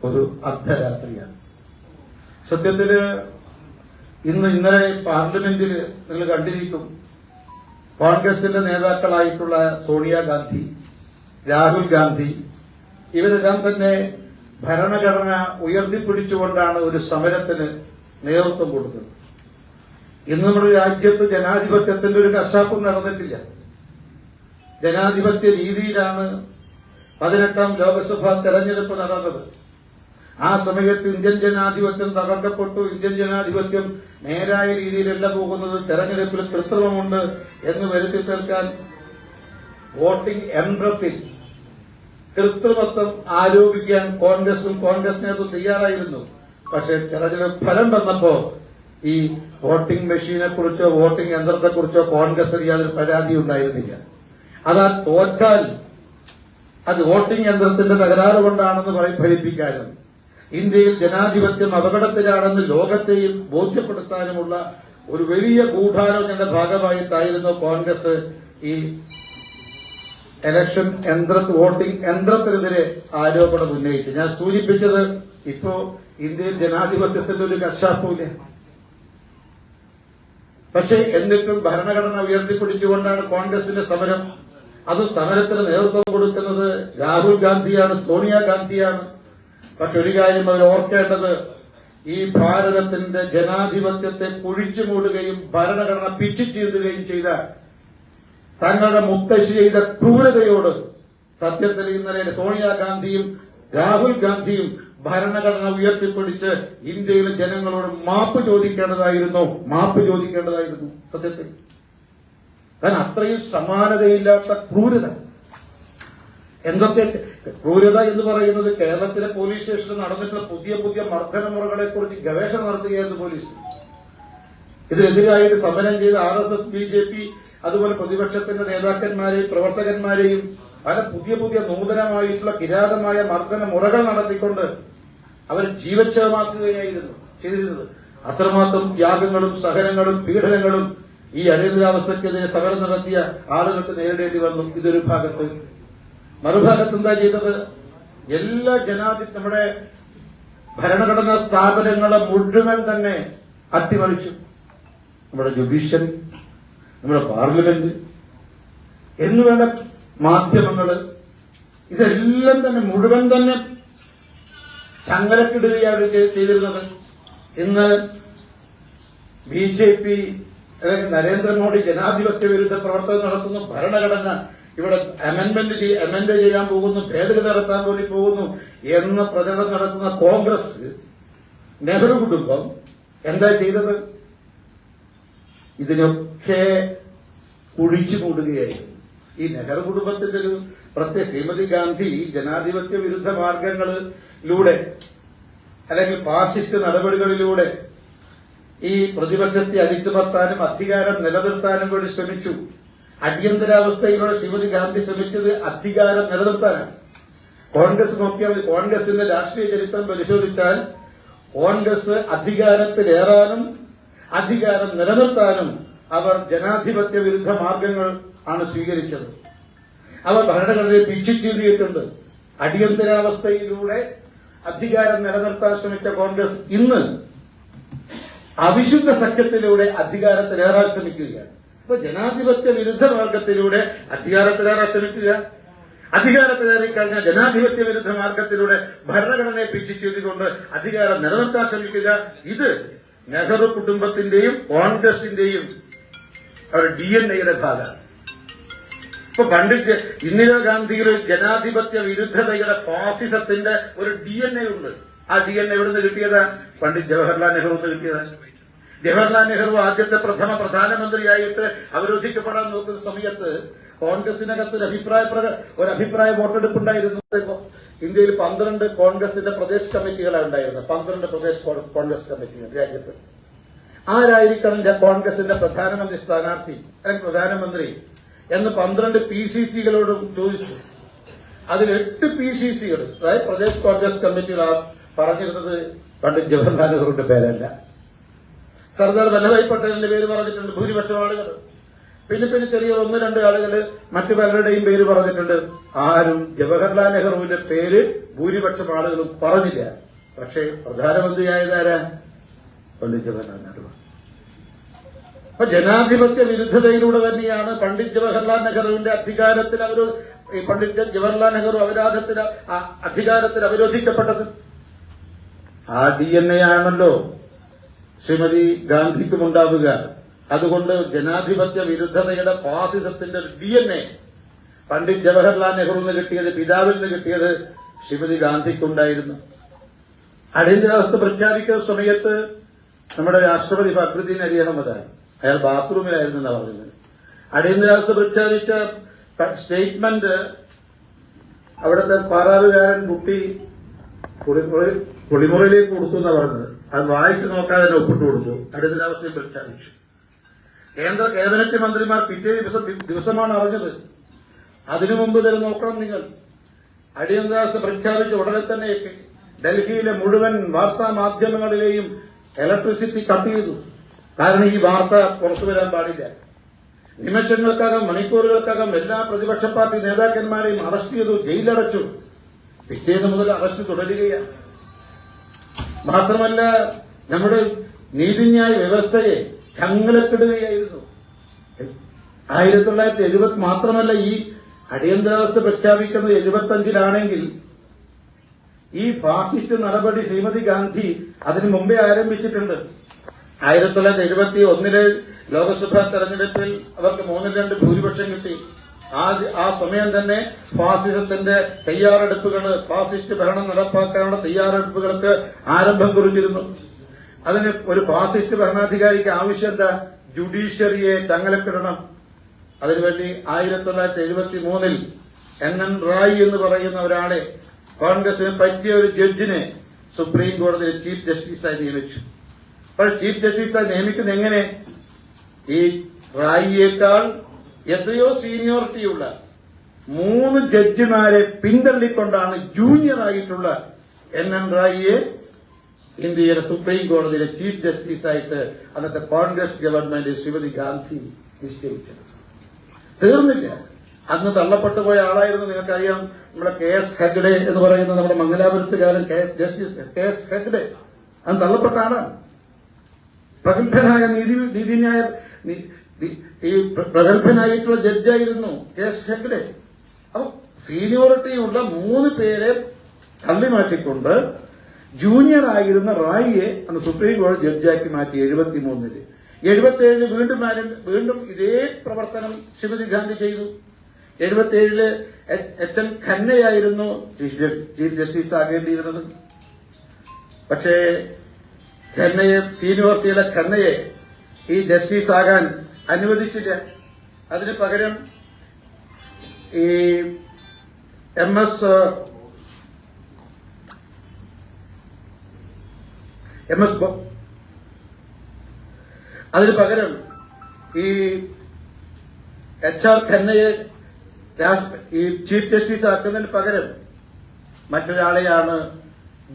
ഒരു അർദ്ധരാത്രിയാണ്. സത്യത്തില് ഇന്നലെ പാർലമെന്റിൽ നിങ്ങൾ കണ്ടിരിക്കും, കോൺഗ്രസിന്റെ നേതാക്കളായിട്ടുള്ള സോണിയാഗാന്ധി, രാഹുൽ ഗാന്ധി ഇവരെല്ലാം തന്നെ ഭരണഘടന ഉയർത്തിപ്പിടിച്ചുകൊണ്ടാണ് ഒരു സമരത്തിന് നേതൃത്വം കൊടുത്തത്. ഇന്ന് നമ്മുടെ രാജ്യത്ത് ജനാധിപത്യത്തിന്റെ ഒരു കശാപ്പും നടന്നിട്ടില്ല. ജനാധിപത്യ രീതിയിലാണ് 18ാം ലോക്സഭാ തെരഞ്ഞെടുപ്പ് നടന്നത്. ആ സമയത്ത് ഇന്ത്യൻ ജനാധിപത്യം തകർക്കപ്പെട്ടു. ഇന്ത്യൻ ജനാധിപത്യം നേരായ രീതിയിലല്ല പോകുന്നത്, തെരഞ്ഞെടുപ്പിൽ കൃത്രിമമുണ്ട് എന്ന് വരുത്തി തീർക്കാൻ വോട്ടിംഗ് യന്ത്രത്തിൽ കൃത്രിമത്വം ആരോപിക്കാൻ കോൺഗ്രസും കോൺഗ്രസ് നേതൃത്വം തയ്യാറായിരുന്നു. പക്ഷെ തെരഞ്ഞെടുപ്പ് ഫലം വന്നപ്പോ ഈ വോട്ടിംഗ് മെഷീനെ കുറിച്ചോ വോട്ടിംഗ് യന്ത്രത്തെക്കുറിച്ചോ കോൺഗ്രസിന് യാതൊരു പരാതി ഉണ്ടായിരുന്നില്ല. അതാ തോറ്റാൽ അത് വോട്ടിംഗ് യന്ത്രത്തിന്റെ തകരാറ് കൊണ്ടാണെന്ന് ഫലിപ്പിക്കാനും ഇന്ത്യയിൽ ജനാധിപത്യം അപകടത്തിലാണെന്ന് ലോകത്തെയും ബോധ്യപ്പെടുത്താനുമുള്ള ഒരു വലിയ ഗൂഢാലോചനയുടെ ഭാഗമായിട്ടായിരുന്നു കോൺഗ്രസ് ഈ ഇലക്ഷൻ വോട്ടിംഗ് യന്ത്രത്തിനെതിരെ ആരോപണം ഉന്നയിച്ചു. ഞാൻ സൂചിപ്പിച്ചത് ഇപ്പോ ഇന്ത്യയിൽ ജനാധിപത്യത്തിന്റെ ഒരു കശാപ്പുമില്ല. പക്ഷേ എന്നിട്ടും ഭരണഘടന ഉയർത്തിപ്പിടിച്ചുകൊണ്ടാണ് കോൺഗ്രസിന്റെ സമരം. അത് സമരത്തിന് നേതൃത്വം കൊടുക്കുന്നത് രാഹുൽ ഗാന്ധിയാണ്, സോണിയാഗാന്ധിയാണ്. പക്ഷെ ഒരു കാര്യം അവർ ഓർക്കേണ്ടത്, ഈ ഭാരതത്തിന്റെ ജനാധിപത്യത്തെ കുഴിച്ചു മൂടുകയും ഭരണഘടന പിച്ചു ചീന്തുകയും ചെയ്ത തങ്ങളുടെ മുത്തശ്ശി ചെയ്ത ക്രൂരതയോട് സത്യത്തിൽ ഇന്നലെ സോണിയാഗാന്ധിയും രാഹുൽ ഗാന്ധിയും ഭരണഘടന ഉയർത്തിപ്പിടിച്ച് ഇന്ത്യയിലെ ജനങ്ങളോട് മാപ്പ് ചോദിക്കേണ്ടതായിരുന്നു സത്യത്തിൽ. കാരണം അത്രയും സമാനതയില്ലാത്ത ക്രൂരത. എന്തൊക്കെ ക്രൂരത എന്ന് പറയുന്നത്, കേരളത്തിലെ പോലീസ് സ്റ്റേഷനിൽ നടന്നിട്ടുള്ള പുതിയ പുതിയ മർദ്ദന മുറകളെ കുറിച്ച് ഗവേഷണം നടത്തുകയായിരുന്നു പോലീസ്. ഇതിനെതിരായിട്ട് സമരം ചെയ്ത RSS, BJP അതുപോലെ പ്രതിപക്ഷത്തിന്റെ നേതാക്കന്മാരെയും പ്രവർത്തകന്മാരെയും പല പുതിയ പുതിയ നൂതനമായിട്ടുള്ള കിരാതമായ മർദ്ദന മുറകൾ നടത്തിക്കൊണ്ട് അവർ ജീവച്ഛവമാക്കുകയായിരുന്നു ചെയ്തിരുന്നത്. അത്രമാത്രം ത്യാഗങ്ങളും സഹനങ്ങളും പീഡനങ്ങളും ഈ അടിയന്തരാവസ്ഥക്കെതിരെ സമരം നടത്തിയ ആളുകൾക്ക് നേരിടേണ്ടി വന്നു. ഇതൊരു ഭാഗത്ത്. മറുഭാഗത്ത് എന്താ ചെയ്തത്? എല്ലാ നമ്മുടെ ഭരണഘടനാ സ്ഥാപനങ്ങളെ മുഴുവൻ തന്നെ അട്ടിമറിച്ചു. നമ്മുടെ ജുഡീഷ്യറി, നമ്മുടെ പാർലമെന്റ് എന്നുവേണ്ട മാധ്യമങ്ങള്, ഇതെല്ലാം തന്നെ മുഴുവൻ തന്നെ ചങ്ങലക്കിടുകയാണ് ചെയ്തിരുന്നത്. ഇന്ന് BJP അല്ലെങ്കിൽ നരേന്ദ്രമോദി ജനാധിപത്യ വിരുദ്ധ പ്രവർത്തനം നടത്തുന്നു. ഭരണഘടന ഇവിടെ അമെൻമെന്റ് ചെയ്യാൻ പോകുന്നു, ഭേദഗതി നടത്താൻ വേണ്ടി പോകുന്നു എന്ന പ്രചരണം നടത്തുന്ന കോൺഗ്രസ്, നെഹ്റു കുടുംബം എന്താ ചെയ്തത്? ഇതിനൊക്കെ കുഴിച്ചു മൂടുകയായിരുന്നു. ഈ നെഹ്റു കുടുംബത്തിന്റെ ഒരു പ്രത്യേക ശ്രീമതി ഗാന്ധി ജനാധിപത്യ വിരുദ്ധ മാർഗങ്ങളിലൂടെ അല്ലെങ്കിൽ ഫാസിസ്റ്റ് നടപടികളിലൂടെ ഈ പ്രതിപക്ഷത്തെ അടിച്ചുമർത്താനും അധികാരം നിലനിർത്താനും വേണ്ടി ശ്രമിച്ചു. അടിയന്തരാവസ്ഥയിലൂടെ ശ്രീമതി ഗാന്ധി ശ്രമിച്ചത് അധികാരം നിലനിർത്താനാണ്. കോൺഗ്രസ് നോക്കിയാൽ, കോൺഗ്രസിന്റെ രാഷ്ട്രീയ ചരിത്രം പരിശോധിച്ചാൽ കോൺഗ്രസ് അധികാരത്തിലേറാനും അധികാരം നിലനിർത്താനും അവർ ജനാധിപത്യ വിരുദ്ധ മാർഗങ്ങൾ ആണ് സ്വീകരിച്ചത്. അവർ ഭരണഘടനയെ പിച്ചിച്ചീന്തിയിട്ടുണ്ട്. അടിയന്തരാവസ്ഥയിലൂടെ അധികാരം നിലനിർത്താൻ ശ്രമിച്ച കോൺഗ്രസ് ഇന്ന് അവിശുദ്ധ സഖ്യത്തിലൂടെ അധികാരത്തിലേറാൻ ശ്രമിക്കുകയാണ്. ഇപ്പൊ ജനാധിപത്യ വിരുദ്ധ മാർഗത്തിലൂടെ അധികാരത്തിലേറാൻ ശ്രമിക്കുക, അധികാരത്തിലേറിക്കഴിഞ്ഞാൽ ജനാധിപത്യ വിരുദ്ധ മാർഗത്തിലൂടെ ഭരണഘടനയെ പിച്ചിച്ചെഴുതിക്കൊണ്ട് അധികാരം നിലനിർത്താൻ ശ്രമിക്കുക. ഇത് നെഹ്റു കുടുംബത്തിന്റെയും കോൺഗ്രസിന്റെയും ഒരു DNA-യുടെ ഭാഗമാണ്. ഇപ്പൊ പണ്ഡിറ്റ് ഇന്ദിരാഗാന്ധിയുടെ ജനാധിപത്യ വിരുദ്ധതയുടെ ഫാസിസത്തിന്റെ ഒരു DNA ഉണ്ട്. ആ DNA എവിടുന്ന് കിട്ടിയതാണ്? പണ്ഡിറ്റ് ജവഹർലാൽ നെഹ്റുന്ന് കിട്ടിയതാണ്. ജവഹർലാൽ നെഹ്റു ആദ്യത്തെ പ്രധാനമന്ത്രിയായിട്ട് അവരോധിക്കപ്പെടാൻ നോക്കുന്ന സമയത്ത് കോൺഗ്രസിനകത്ത് ഒരു അഭിപ്രായ വോട്ടെടുപ്പുണ്ടായിരുന്നു. ഇന്ത്യയിൽ 12 കോൺഗ്രസിന്റെ പ്രദേശ് കമ്മിറ്റികളാണ് ഉണ്ടായിരുന്നത്. 12 പ്രദേശ് കോൺഗ്രസ് കമ്മിറ്റികൾ രാജ്യത്ത്. ആരായിരിക്കണം കോൺഗ്രസിന്റെ പ്രധാനമന്ത്രി സ്ഥാനാർത്ഥി അല്ലെങ്കിൽ പ്രധാനമന്ത്രി എന്ന് 12 PCCകളോടും ചോദിച്ചു. അതിൽ 8 PCCകൾ, അതായത് പ്രദേശ് കോൺഗ്രസ് കമ്മിറ്റികൾ പറഞ്ഞിരുന്നത് പണ്ഡിറ്റ് ജവഹർലാൽ നെഹ്റുവിന്റെ പേരല്ല, സർദാർ വല്ലഭായ് പട്ടേലിന്റെ പേര് പറഞ്ഞിട്ടുണ്ട് ഭൂരിപക്ഷം ആളുകൾ. പിന്നെ ചെറിയ ഒന്ന് രണ്ട് ആളുകൾ മറ്റു പലരുടെയും പേര് പറഞ്ഞിട്ടുണ്ട്. ആരും ജവഹർലാൽ നെഹ്റുവിന്റെ പേര് ഭൂരിപക്ഷം ആളുകളും പറഞ്ഞില്ല. പക്ഷേ പ്രധാനമന്ത്രിയായതാരാ? പണ്ഡിറ്റ് ജവഹർലാൽ നെഹ്റു. അപ്പൊ ജനാധിപത്യ വിരുദ്ധതയിലൂടെ തന്നെയാണ് പണ്ഡിറ്റ് ജവഹർലാൽ നെഹ്റുവിന്റെ അധികാരത്തിൽ പണ്ഡിറ്റ് ജവഹർലാൽ നെഹ്റു അധികാരത്തിൽ അവരോധിക്കപ്പെട്ടത്. ആ DNA ആണല്ലോ ശ്രീമതി ഗാന്ധിക്കും ഉണ്ടാവുക. അതുകൊണ്ട് ജനാധിപത്യ വിരുദ്ധതയുടെ ഫാസിസത്തിന്റെ DNA പണ്ഡിറ്റ് ജവഹർലാൽ നെഹ്റുവിന് കിട്ടിയത്, പിതാവിൽ നിന്ന് കിട്ടിയത് ശ്രീമതി ഗാന്ധിക്കുണ്ടായിരുന്നു. അടിയന്തരാവസ്ഥ പ്രഖ്യാപിക്കുന്ന സമയത്ത് നമ്മുടെ രാഷ്ട്രപതി ഫഖ്റുദ്ദീൻ അലി അഹമ്മദാണ്. അയാൾ ബാത്റൂമിലായിരുന്നു എന്നാണ് പറയുന്നത്. അടിയന്തരാവസ്ഥ പ്രഖ്യാപിച്ച സ്റ്റേറ്റ്മെന്റ് അവിടുത്തെ പാറാവുകാരൻ കുട്ടി കുളിമുറിയിലേക്ക് കൊടുത്തു എന്നാണ് പറഞ്ഞത്. അത് വായിച്ചു നോക്കാതെ തന്നെ ഒപ്പിട്ട് കൊടുത്തു. അടിയന്തരാവസ്ഥയും പ്രഖ്യാപിച്ചു. കേന്ദ്ര ക്യാബിനറ്റ് മന്ത്രിമാർ പിറ്റേ ദിവസമാണ് അറിഞ്ഞത്. അതിനു മുമ്പ് തന്നെ നോക്കണം നിങ്ങൾ. അടിയന്തരാവസ്ഥ പ്രഖ്യാപിച്ച ഉടനെ തന്നെ ഡൽഹിയിലെ മുഴുവൻ വാർത്താ മാധ്യമങ്ങളിലെയും ഇലക്ട്രിസിറ്റി കട്ട് ചെയ്തു. കാരണം ഈ വാർത്ത പുറത്തു വരാൻ പാടില്ല. നിമിഷങ്ങൾക്കകം, മണിക്കൂറുകൾക്കകം എല്ലാ പ്രതിപക്ഷ പാർട്ടി നേതാക്കന്മാരെയും അറസ്റ്റ് ചെയ്തു, ജയിലടച്ചു. പിറ്റേന്ന് മുതൽ അറസ്റ്റ് തുടരുകയാണ്. മാത്രമല്ല നമ്മുടെ നീതിന്യായ വ്യവസ്ഥയെ ചങ്ങലക്കിടുകയായിരുന്നു. 1970 മാത്രമല്ല, ഈ അടിയന്തരാവസ്ഥ പ്രഖ്യാപിക്കുന്നത് 75-ലാണെങ്കിൽ ഈ ഫാസിസ്റ്റ് നടപടി ശ്രീമതി ഗാന്ധി അതിനു മുമ്പേ ആരംഭിച്ചിട്ടുണ്ട്. 1971 ലോക്സഭാ തെരഞ്ഞെടുപ്പിൽ അവർക്ക് 3-2 ഭൂരിപക്ഷം കിട്ടി. ആ സമയം തന്നെ ഫാസിസത്തിന്റെ തയ്യാറെടുപ്പുകൾ, ഫാസിസ്റ്റ് ഭരണം നടപ്പാക്കാനുള്ള തയ്യാറെടുപ്പുകൾക്ക് ആരംഭം കുറിച്ചിരുന്നു. അതിന് ഒരു ഫാസിസ്റ്റ് ഭരണാധികാരിക്ക് ആവശ്യം എന്താ? ജുഡീഷ്യറിയെ ചങ്ങലക്കിടണം. അതിനുവേണ്ടി 1973 NN റായ് എന്ന് പറയുന്ന ഒരാളെ, കോൺഗ്രസിന് പറ്റിയ ഒരു ജഡ്ജിനെ സുപ്രീം കോടതിയിൽ ചീഫ് ജസ്റ്റിസായി നിയമിച്ചു. അപ്പോൾ ചീഫ് ജസ്റ്റിസായി നിയമിക്കുന്നത് എങ്ങനെ? ഈ റായിയേക്കാൾ എത്രയോ സീനിയോറിറ്റിയുള്ള 3 ജഡ്ജിമാരെ പിന്തള്ളിക്കൊണ്ടാണ് ജൂനിയർ ആയിട്ടുള്ള NN റായിയെ ഇന്ത്യയുടെ സുപ്രീം കോടതിയിലെ ചീഫ് ജസ്റ്റിസായിട്ട് അന്നത്തെ കോൺഗ്രസ് ഗവൺമെന്റ് ശ്രീമതി ഗാന്ധി നിശ്ചയിച്ചത്. തീർന്നില്ല. അന്ന് തള്ളപ്പെട്ടു പോയ ആളായിരുന്നു, നിങ്ങൾക്കറിയാം, നമ്മുടെ KS ഹെഗ്ഡെ എന്ന് പറയുന്ന നമ്മുടെ മംഗലാപുരത്തുകാരൻ ജസ്റ്റിസ് KS ഹെഗ്ഡെ. അന്ന് തള്ളപ്പെട്ട ആളാണ്. പ്രഗത്ഭനായ നീതിന്യായ ഈ പ്രഗത്ഭനായിട്ടുള്ള ജഡ്ജായിരുന്നു KS ഹെഗ്ഡെ. അപ്പൊ സീനിയോറിറ്റിയുള്ള 3 പേരെ തള്ളിമാറ്റിക്കൊണ്ട് ജൂനിയർ ആയിരുന്ന റായിയെ അന്ന് സുപ്രീം കോടതി ജഡ്ജാക്കി മാറ്റി 73-ല്. 77-ല് വീണ്ടും ഇതേ പ്രവർത്തനം ശ്രീമതി ഗാന്ധി ചെയ്തു. 77-ല് HN ഖന്നയായിരുന്നു ചീഫ് ജസ്റ്റിസ് ആകേണ്ടിയിരുന്നത്. പക്ഷേ സീനിയോറിറ്റിയുടെ ഖന്നയെ ഈ ജസ്റ്റിസ് ആകാൻ അനുവദിച്ചില്ല. അതിന് പകരം ഈ അതിന് പകരം ഈ HR ഖന്നയെ ഈ ചീഫ് ജസ്റ്റിസ് ആക്കുന്നതിന് പകരം മറ്റൊരാളെയാണ്,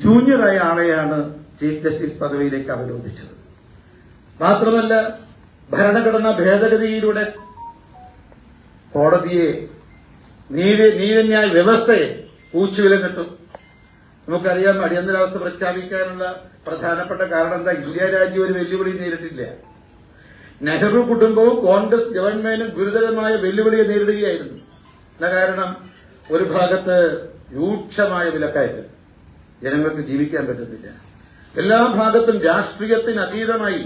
ജൂനിയറായ ആളെയാണ് ചീഫ് ജസ്റ്റിസ് പദവിയിലേക്ക് അവരോധിച്ചത്. മാത്രമല്ല ഭരണഘടനാ ഭേദഗതിയിലൂടെ കോടതിയെ, നീതിന്യായ വ്യവസ്ഥയെ കൂച്ചുവിലം കിട്ടും. നമുക്കറിയാം, അടിയന്തരാവസ്ഥ പ്രഖ്യാപിക്കാനുള്ള പ്രധാനപ്പെട്ട കാരണം എന്താ? ഇന്ത്യ രാജ്യം ഒരു വെല്ലുവിളി നേരിട്ടില്ല. നെഹ്റു കുടുംബവും കോൺഗ്രസ് ഗവൺമെന്റും ഗുരുതരമായ വെല്ലുവിളിയെ നേരിടുകയായിരുന്നു. കാരണം ഒരു ഭാഗത്ത് രൂക്ഷമായ വിലക്കയറ്റം, ജനങ്ങൾക്ക് ജീവിക്കാൻ പറ്റുന്നില്ല. എല്ലാ ഭാഗത്തും രാഷ്ട്രീയത്തിന് അതീതമായി,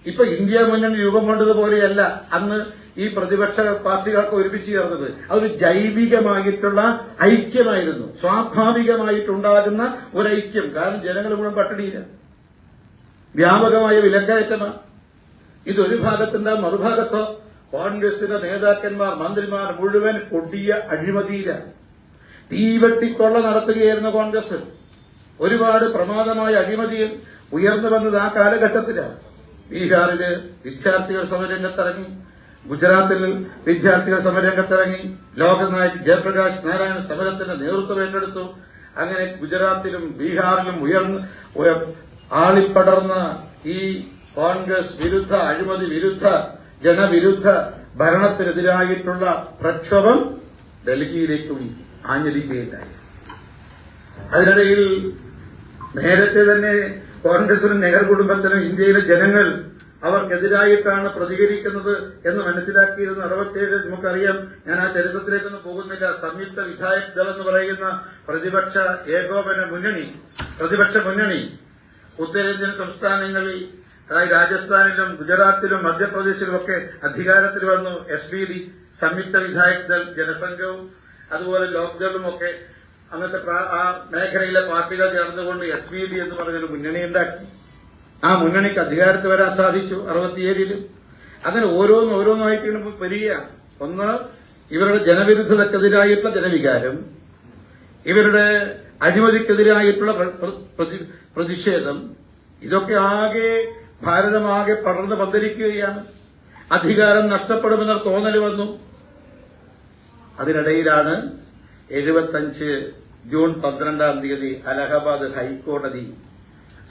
ഇപ്പൊ ഇന്ത്യ മുന്നണി രൂപം കൊണ്ടതുപോലെയല്ല അന്ന് ഈ പ്രതിപക്ഷ പാർട്ടികളൊക്കെ ഒരുമിച്ച് ചേർന്നത്. അതൊരു ജൈവികമായിട്ടുള്ള ഐക്യമായിരുന്നു, സ്വാഭാവികമായിട്ടുണ്ടാകുന്ന ഒരു ഐക്യം. കാരണം ജനങ്ങൾ മുഴുവൻ പട്ടിണിയില്ല, വ്യാപകമായ വിലക്കയറ്റമാണ്. ഇതൊരു ഭാഗത്തുണ്ടാ, മറുഭാഗത്തോ കോൺഗ്രസിന്റെ നേതാക്കന്മാർ, മന്ത്രിമാർ മുഴുവൻ കൊടിയ അഴിമതിയിലാണ്. തീവെട്ടിക്കൊള്ള നടത്തുകയായിരുന്നു കോൺഗ്രസ്. ഒരുപാട് പ്രമാദമായ അഴിമതി ഉയർന്നു വന്നത് ആ കാലഘട്ടത്തിലാണ്. ബീഹാറില് വിദ്യാർത്ഥികൾ സമരരംഗത്തിറങ്ങി, ഗുജറാത്തിൽ വിദ്യാർത്ഥികൾ സമരരംഗത്തിറങ്ങി, ലോകനായക് ജയപ്രകാശ് നാരായണ സമരത്തിന് നേതൃത്വം ഏറ്റെടുത്തു. അങ്ങനെ ഗുജറാത്തിലും ബീഹാറിലും ആളിപ്പടർന്ന ഈ കോൺഗ്രസ് വിരുദ്ധ, അഴിമതി വിരുദ്ധ, ജനവിരുദ്ധ ഭരണത്തിനെതിരായിട്ടുള്ള പ്രക്ഷോഭം ഡൽഹിയിലേക്കും ആഞ്ഞടിക്കുകയുണ്ടായി. അതിനിടയിൽ നേരത്തെ തന്നെ കോൺഗ്രസിനും നെഹ്റു കുടുംബത്തിനും ഇന്ത്യയിലെ ജനങ്ങൾ അവർക്കെതിരായിട്ടാണ് പ്രതികരിക്കുന്നത് എന്ന് മനസ്സിലാക്കിയിരുന്ന 67 നമുക്കറിയാം. ഞാൻ ആ ചരിത്രത്തിലേക്കൊന്നും പോകുന്നില്ല. സംയുക്ത വിധായക് ദൾ എന്ന് പറയുന്ന പ്രതിപക്ഷ മുന്നണി ഉത്തരേന്ത്യൻ സംസ്ഥാനങ്ങളിൽ, അതായത് രാജസ്ഥാനിലും ഗുജറാത്തിലും മധ്യപ്രദേശിലുമൊക്കെ അധികാരത്തിൽ വന്നു. SVD സംയുക്ത വിധായക് ദൾ, ജനസംഘവും അതുപോലെ ലോക്ദളും ഒക്കെ അന്നത്തെ ആ മേഖലയിലെ പാർട്ടികൾ ചേർന്നുകൊണ്ട് SVD എന്ന് പറഞ്ഞൊരു മുന്നണി ഉണ്ടാക്കി. ആ മുന്നണിക്ക് അധികാരത്തിൽ വരാൻ സാധിച്ചു 67-ലും. അങ്ങനെ ഓരോന്നായിട്ട് വരികയാണ്. ഒന്ന്, ഇവരുടെ ജനവിരുദ്ധതക്കെതിരായിട്ടുള്ള ജനവികാരം, ഇവരുടെ അഴിമതിക്കെതിരായിട്ടുള്ള പ്രതിഷേധം, ഇതൊക്കെ ഭാരതമാകെ പടർന്ന് പന്തലിക്കുകയാണ്. അധികാരം നഷ്ടപ്പെടുമെന്ന തോന്നൽ വന്നു. അതിനിടയിലാണ് 75 ജൂൺ 12-ാം തീയതി അലഹബാദ് ഹൈക്കോടതി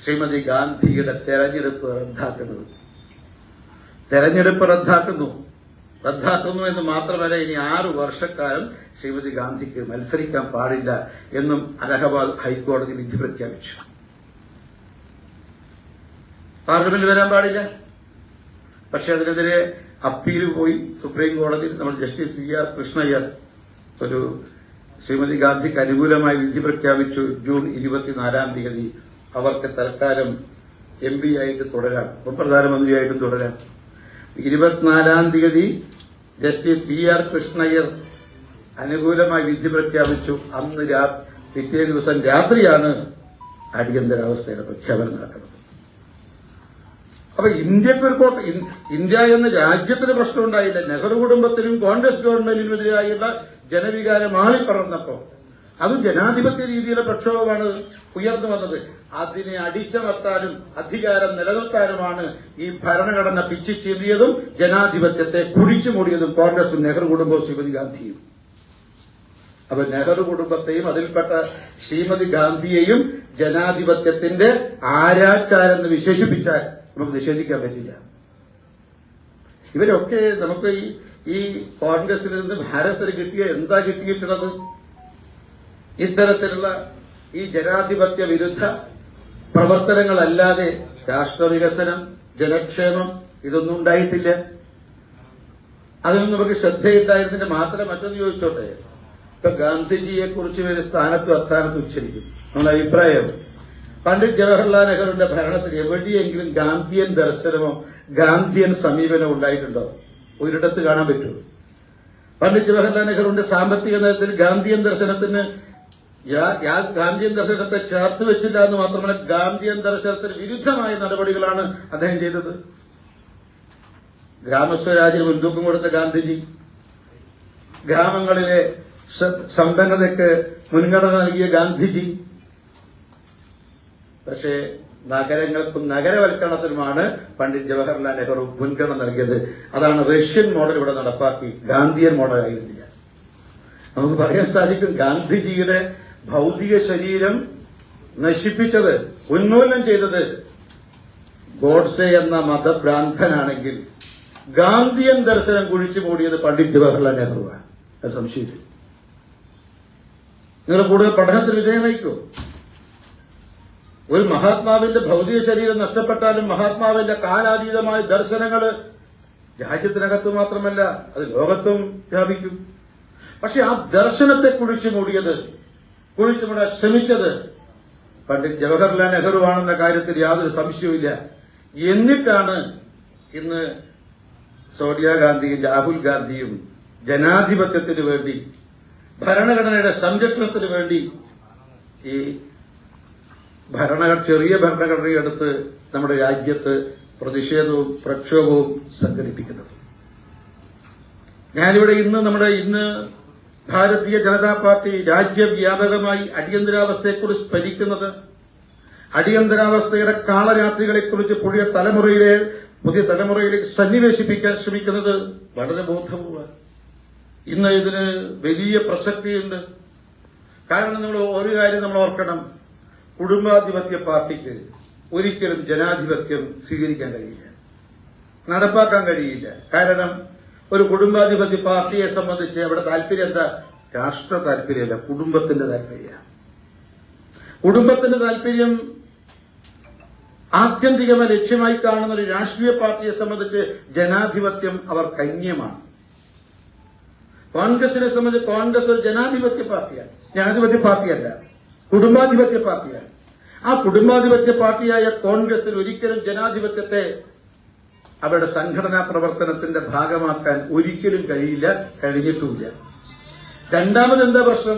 ശ്രീമതി ഗാന്ധിയുടെ തെരഞ്ഞെടുപ്പ് റദ്ദാക്കുന്നു എന്ന് മാത്രമല്ല, ഇനി 6 വർഷക്കാലം ശ്രീമതി ഗാന്ധിക്ക് മത്സരിക്കാൻ പാടില്ല എന്നും അലഹബാദ് ഹൈക്കോടതി വിധി പ്രഖ്യാപിച്ചു. പാർലമെന്റ് വരാൻ പാടില്ല. പക്ഷെ അതിനെതിരെ അപ്പീൽ പോയി സുപ്രീം കോടതിയിൽ. നമ്മൾ ജസ്റ്റിസ് VR കൃഷ്ണയ്യർ ഒരു ശ്രീമതി ഗാന്ധിക്ക് അനുകൂലമായി വിധി പ്രഖ്യാപിച്ചു. ജൂൺ 24-ാം തീയതി അവർക്ക് തൽക്കാലം MP ആയിട്ട് തുടരാം, പ്രധാനമന്ത്രിയായിട്ടും തുടരാം. 24-ാം തീയതി ജസ്റ്റിസ് VR കൃഷ്ണയ്യർ അനുകൂലമായി വിധി പ്രഖ്യാപിച്ചു. അന്ന് പിറ്റേ ദിവസം രാത്രിയാണ് അടിയന്തരാവസ്ഥയുടെ പ്രഖ്യാപനം നടക്കുന്നത്. അപ്പൊ ഇന്ത്യ എന്ന രാജ്യത്തിന് പ്രശ്നമുണ്ടായില്ല. നെഹ്റു കുടുംബത്തിനും കോൺഗ്രസ് ഗവൺമെന്റിനുമെതിരായുള്ള ജനവികാരം ആളിപ്പറന്നപ്പോ അതും ജനാധിപത്യ രീതിയിലെ പ്രക്ഷോഭമാണ് ഉയർന്നു വന്നത്. അതിനെ അടിച്ചമർത്താനും അധികാരം നിലനിർത്താനുമാണ് ഈ ഭരണഘടന പിച്ചിച്ചീന്തിയതും ജനാധിപത്യത്തെ കുഴിച്ചു മൂടിയതും കോൺഗ്രസും നെഹ്റു കുടുംബവും ശ്രീമതി ഗാന്ധിയും. അപ്പൊ നെഹ്റു കുടുംബത്തെയും അതിൽപ്പെട്ട ശ്രീമതി ഗാന്ധിയെയും ജനാധിപത്യത്തിന്റെ ആരാച്ചാരെന്ന് വിശേഷിപ്പിച്ചാൽ നമുക്ക് നിഷേധിക്കാൻ പറ്റില്ല. ഇവരൊക്കെ നമുക്ക് ഈ കോൺഗ്രസിൽ നിന്ന് ഭാരതത്തിന് എന്താ കിട്ടിയിട്ടുള്ളത്? ഇത്തരത്തിലുള്ള ഈ ജനാധിപത്യ വിരുദ്ധ പ്രവർത്തനങ്ങളല്ലാതെ രാഷ്ട്രവികസനം, ജനക്ഷേമം ഇതൊന്നും ഉണ്ടായിട്ടില്ല. അതിനൊന്നും നമുക്ക് ശ്രദ്ധയുണ്ടായിരുന്നില്ല. മാത്രം മറ്റൊന്ന് ചോദിച്ചോട്ടെ, ഇപ്പൊ ഗാന്ധിജിയെ കുറിച്ച് ഒരു സ്ഥാനത്തും അസ്ഥാനത്തും ഉച്ചരിക്കും. നമ്മുടെ അഭിപ്രായം, പണ്ഡിറ്റ് ജവഹർലാൽ നെഹ്റുവിന്റെ ഭരണത്തിൽ എവിടെയെങ്കിലും ഗാന്ധിയൻ ദർശനമോ ഗാന്ധിയൻ സമീപനമോ ഉണ്ടായിട്ടുണ്ടോ? ഒരിടത്ത് കാണാൻ പറ്റുമോ? പണ്ഡിറ്റ് ജവഹർലാൽ നെഹ്റുവിന്റെ സാമ്പത്തിക നയത്തിൽ ഗാന്ധിയൻ ദർശനത്തെ ചേർത്ത് വെച്ചില്ല എന്ന് മാത്രമല്ല, ഗാന്ധിയൻ ദർശനത്തിന് വിരുദ്ധമായ നടപടികളാണ് അദ്ദേഹം ചെയ്തത്. ഗ്രാമസ്വരാജിന് മുൻതൂക്കം കൊടുത്ത ഗാന്ധിജി, ഗ്രാമങ്ങളിലെ സമ്പന്നതയ്ക്ക് മുൻഗണന നൽകിയ ഗാന്ധിജി. പക്ഷേ നഗരങ്ങൾക്കും നഗരവൽക്കരണത്തിനുമാണ് പണ്ഡിറ്റ് ജവഹർലാൽ നെഹ്റു മുൻഗണന നൽകിയത്. അതാണ് റഷ്യൻ മോഡൽ ഇവിടെ നടപ്പാക്കി, ഗാന്ധിയൻ മോഡൽ ആയിരുന്നില്ല. നമുക്ക് പറയാൻ സാധിക്കും, ഗാന്ധിജിയുടെ ഭൗതിക ശരീരം നശിപ്പിച്ചത്, ഉന്മൂലനം ചെയ്തത് ഗോഡ്സെ എന്ന മതഭ്രാന്തനാണെങ്കിൽ ഗാന്ധിയൻ ദർശനം കുഴിച്ചു മൂടിയത് പണ്ഡിറ്റ് ജവഹർലാൽ നെഹ്റുവാണ്. അത് സംശയിച്ചു. നിങ്ങൾ കൂടുതൽ പഠനത്തിൽ വിജയം നയിക്കൂ. ഒരു മഹാത്മാവിന്റെ ഭൗതിക ശരീരം നഷ്ടപ്പെട്ടാലും മഹാത്മാവിന്റെ കാലാതീതമായ ദർശനങ്ങൾ രാജ്യത്തിനകത്ത് മാത്രമല്ല അത് ലോകത്തും വ്യാപിക്കും. പക്ഷെ ആ ദർശനത്തെ കുഴിച്ചു മൂടാൻ ശ്രമിച്ചത് പണ്ഡിറ്റ് ജവഹർലാൽ നെഹ്റു ആണെന്ന കാര്യത്തിൽ യാതൊരു സംശയവുമില്ല. എന്നിട്ടാണ് ഇന്ന് സോണിയാഗാന്ധിയും രാഹുൽ ഗാന്ധിയും ജനാധിപത്യത്തിന് വേണ്ടി, ഭരണഘടനയുടെ സംരക്ഷണത്തിന് വേണ്ടി ഈ ചെറിയ ഭരണഘടനയെടുത്ത് നമ്മുടെ രാജ്യത്ത് പ്രതിഷേധവും പ്രക്ഷോഭവും സംഘടിപ്പിക്കുന്നത്. ഞാനിവിടെ ഇന്ന് ഭാരതീയ ജനതാ പാർട്ടി രാജ്യവ്യാപകമായി അടിയന്തരാവസ്ഥയെക്കുറിച്ച് സ്മരിക്കുന്നത്, അടിയന്തരാവസ്ഥയുടെ കാളരാത്രികളെക്കുറിച്ച് പുതിയ തലമുറയിലേക്ക് സന്നിവേശിപ്പിക്കാൻ ശ്രമിക്കുന്നത് വളരെ ബോധപൂർവ്വമാണ്. ഇന്ന് ഇതിന് വലിയ പ്രസക്തിയുണ്ട്. കാരണം ഒരു കാര്യം നമ്മൾ ഓർക്കണം, കുടുംബാധിപത്യ പാർട്ടിക്ക് ഒരിക്കലും ജനാധിപത്യം സ്വീകരിക്കാൻ കഴിയില്ല, നടപ്പാക്കാൻ കഴിയില്ല. കാരണം ഒരു കുടുംബാധിപത്യ പാർട്ടിയെ സംബന്ധിച്ച് അവിടെ താല്പര്യം എന്താ? രാഷ്ട്ര താല്പര്യമല്ല, കുടുംബത്തിന്റെ താല്പര്യമാണ്. കുടുംബത്തിന്റെ താല്പര്യം ആത്യന്തികമായ ലക്ഷ്യമായി കാണുന്ന ഒരു രാഷ്ട്രീയ പാർട്ടിയെ സംബന്ധിച്ച് ജനാധിപത്യം അവർ കന്യമാണ്. കോൺഗ്രസിനെ സംബന്ധിച്ച് കോൺഗ്രസ് ഒരു ജനാധിപത്യ പാർട്ടിയാണ്, ജനാധിപത്യ പാർട്ടിയല്ല, കുടുംബാധിപത്യ പാർട്ടിയാണ്. ആ കുടുംബാധിപത്യ പാർട്ടിയായ കോൺഗ്രസിൽ ഒരിക്കലും ജനാധിപത്യത്തെ അവരുടെ സംഘടനാ പ്രവർത്തനത്തിന്റെ ഭാഗമാക്കാൻ ഒരിക്കലും കഴിയില്ല, കഴിഞ്ഞിട്ടുമില്ല. രണ്ടാമത് എന്താ പ്രശ്നം?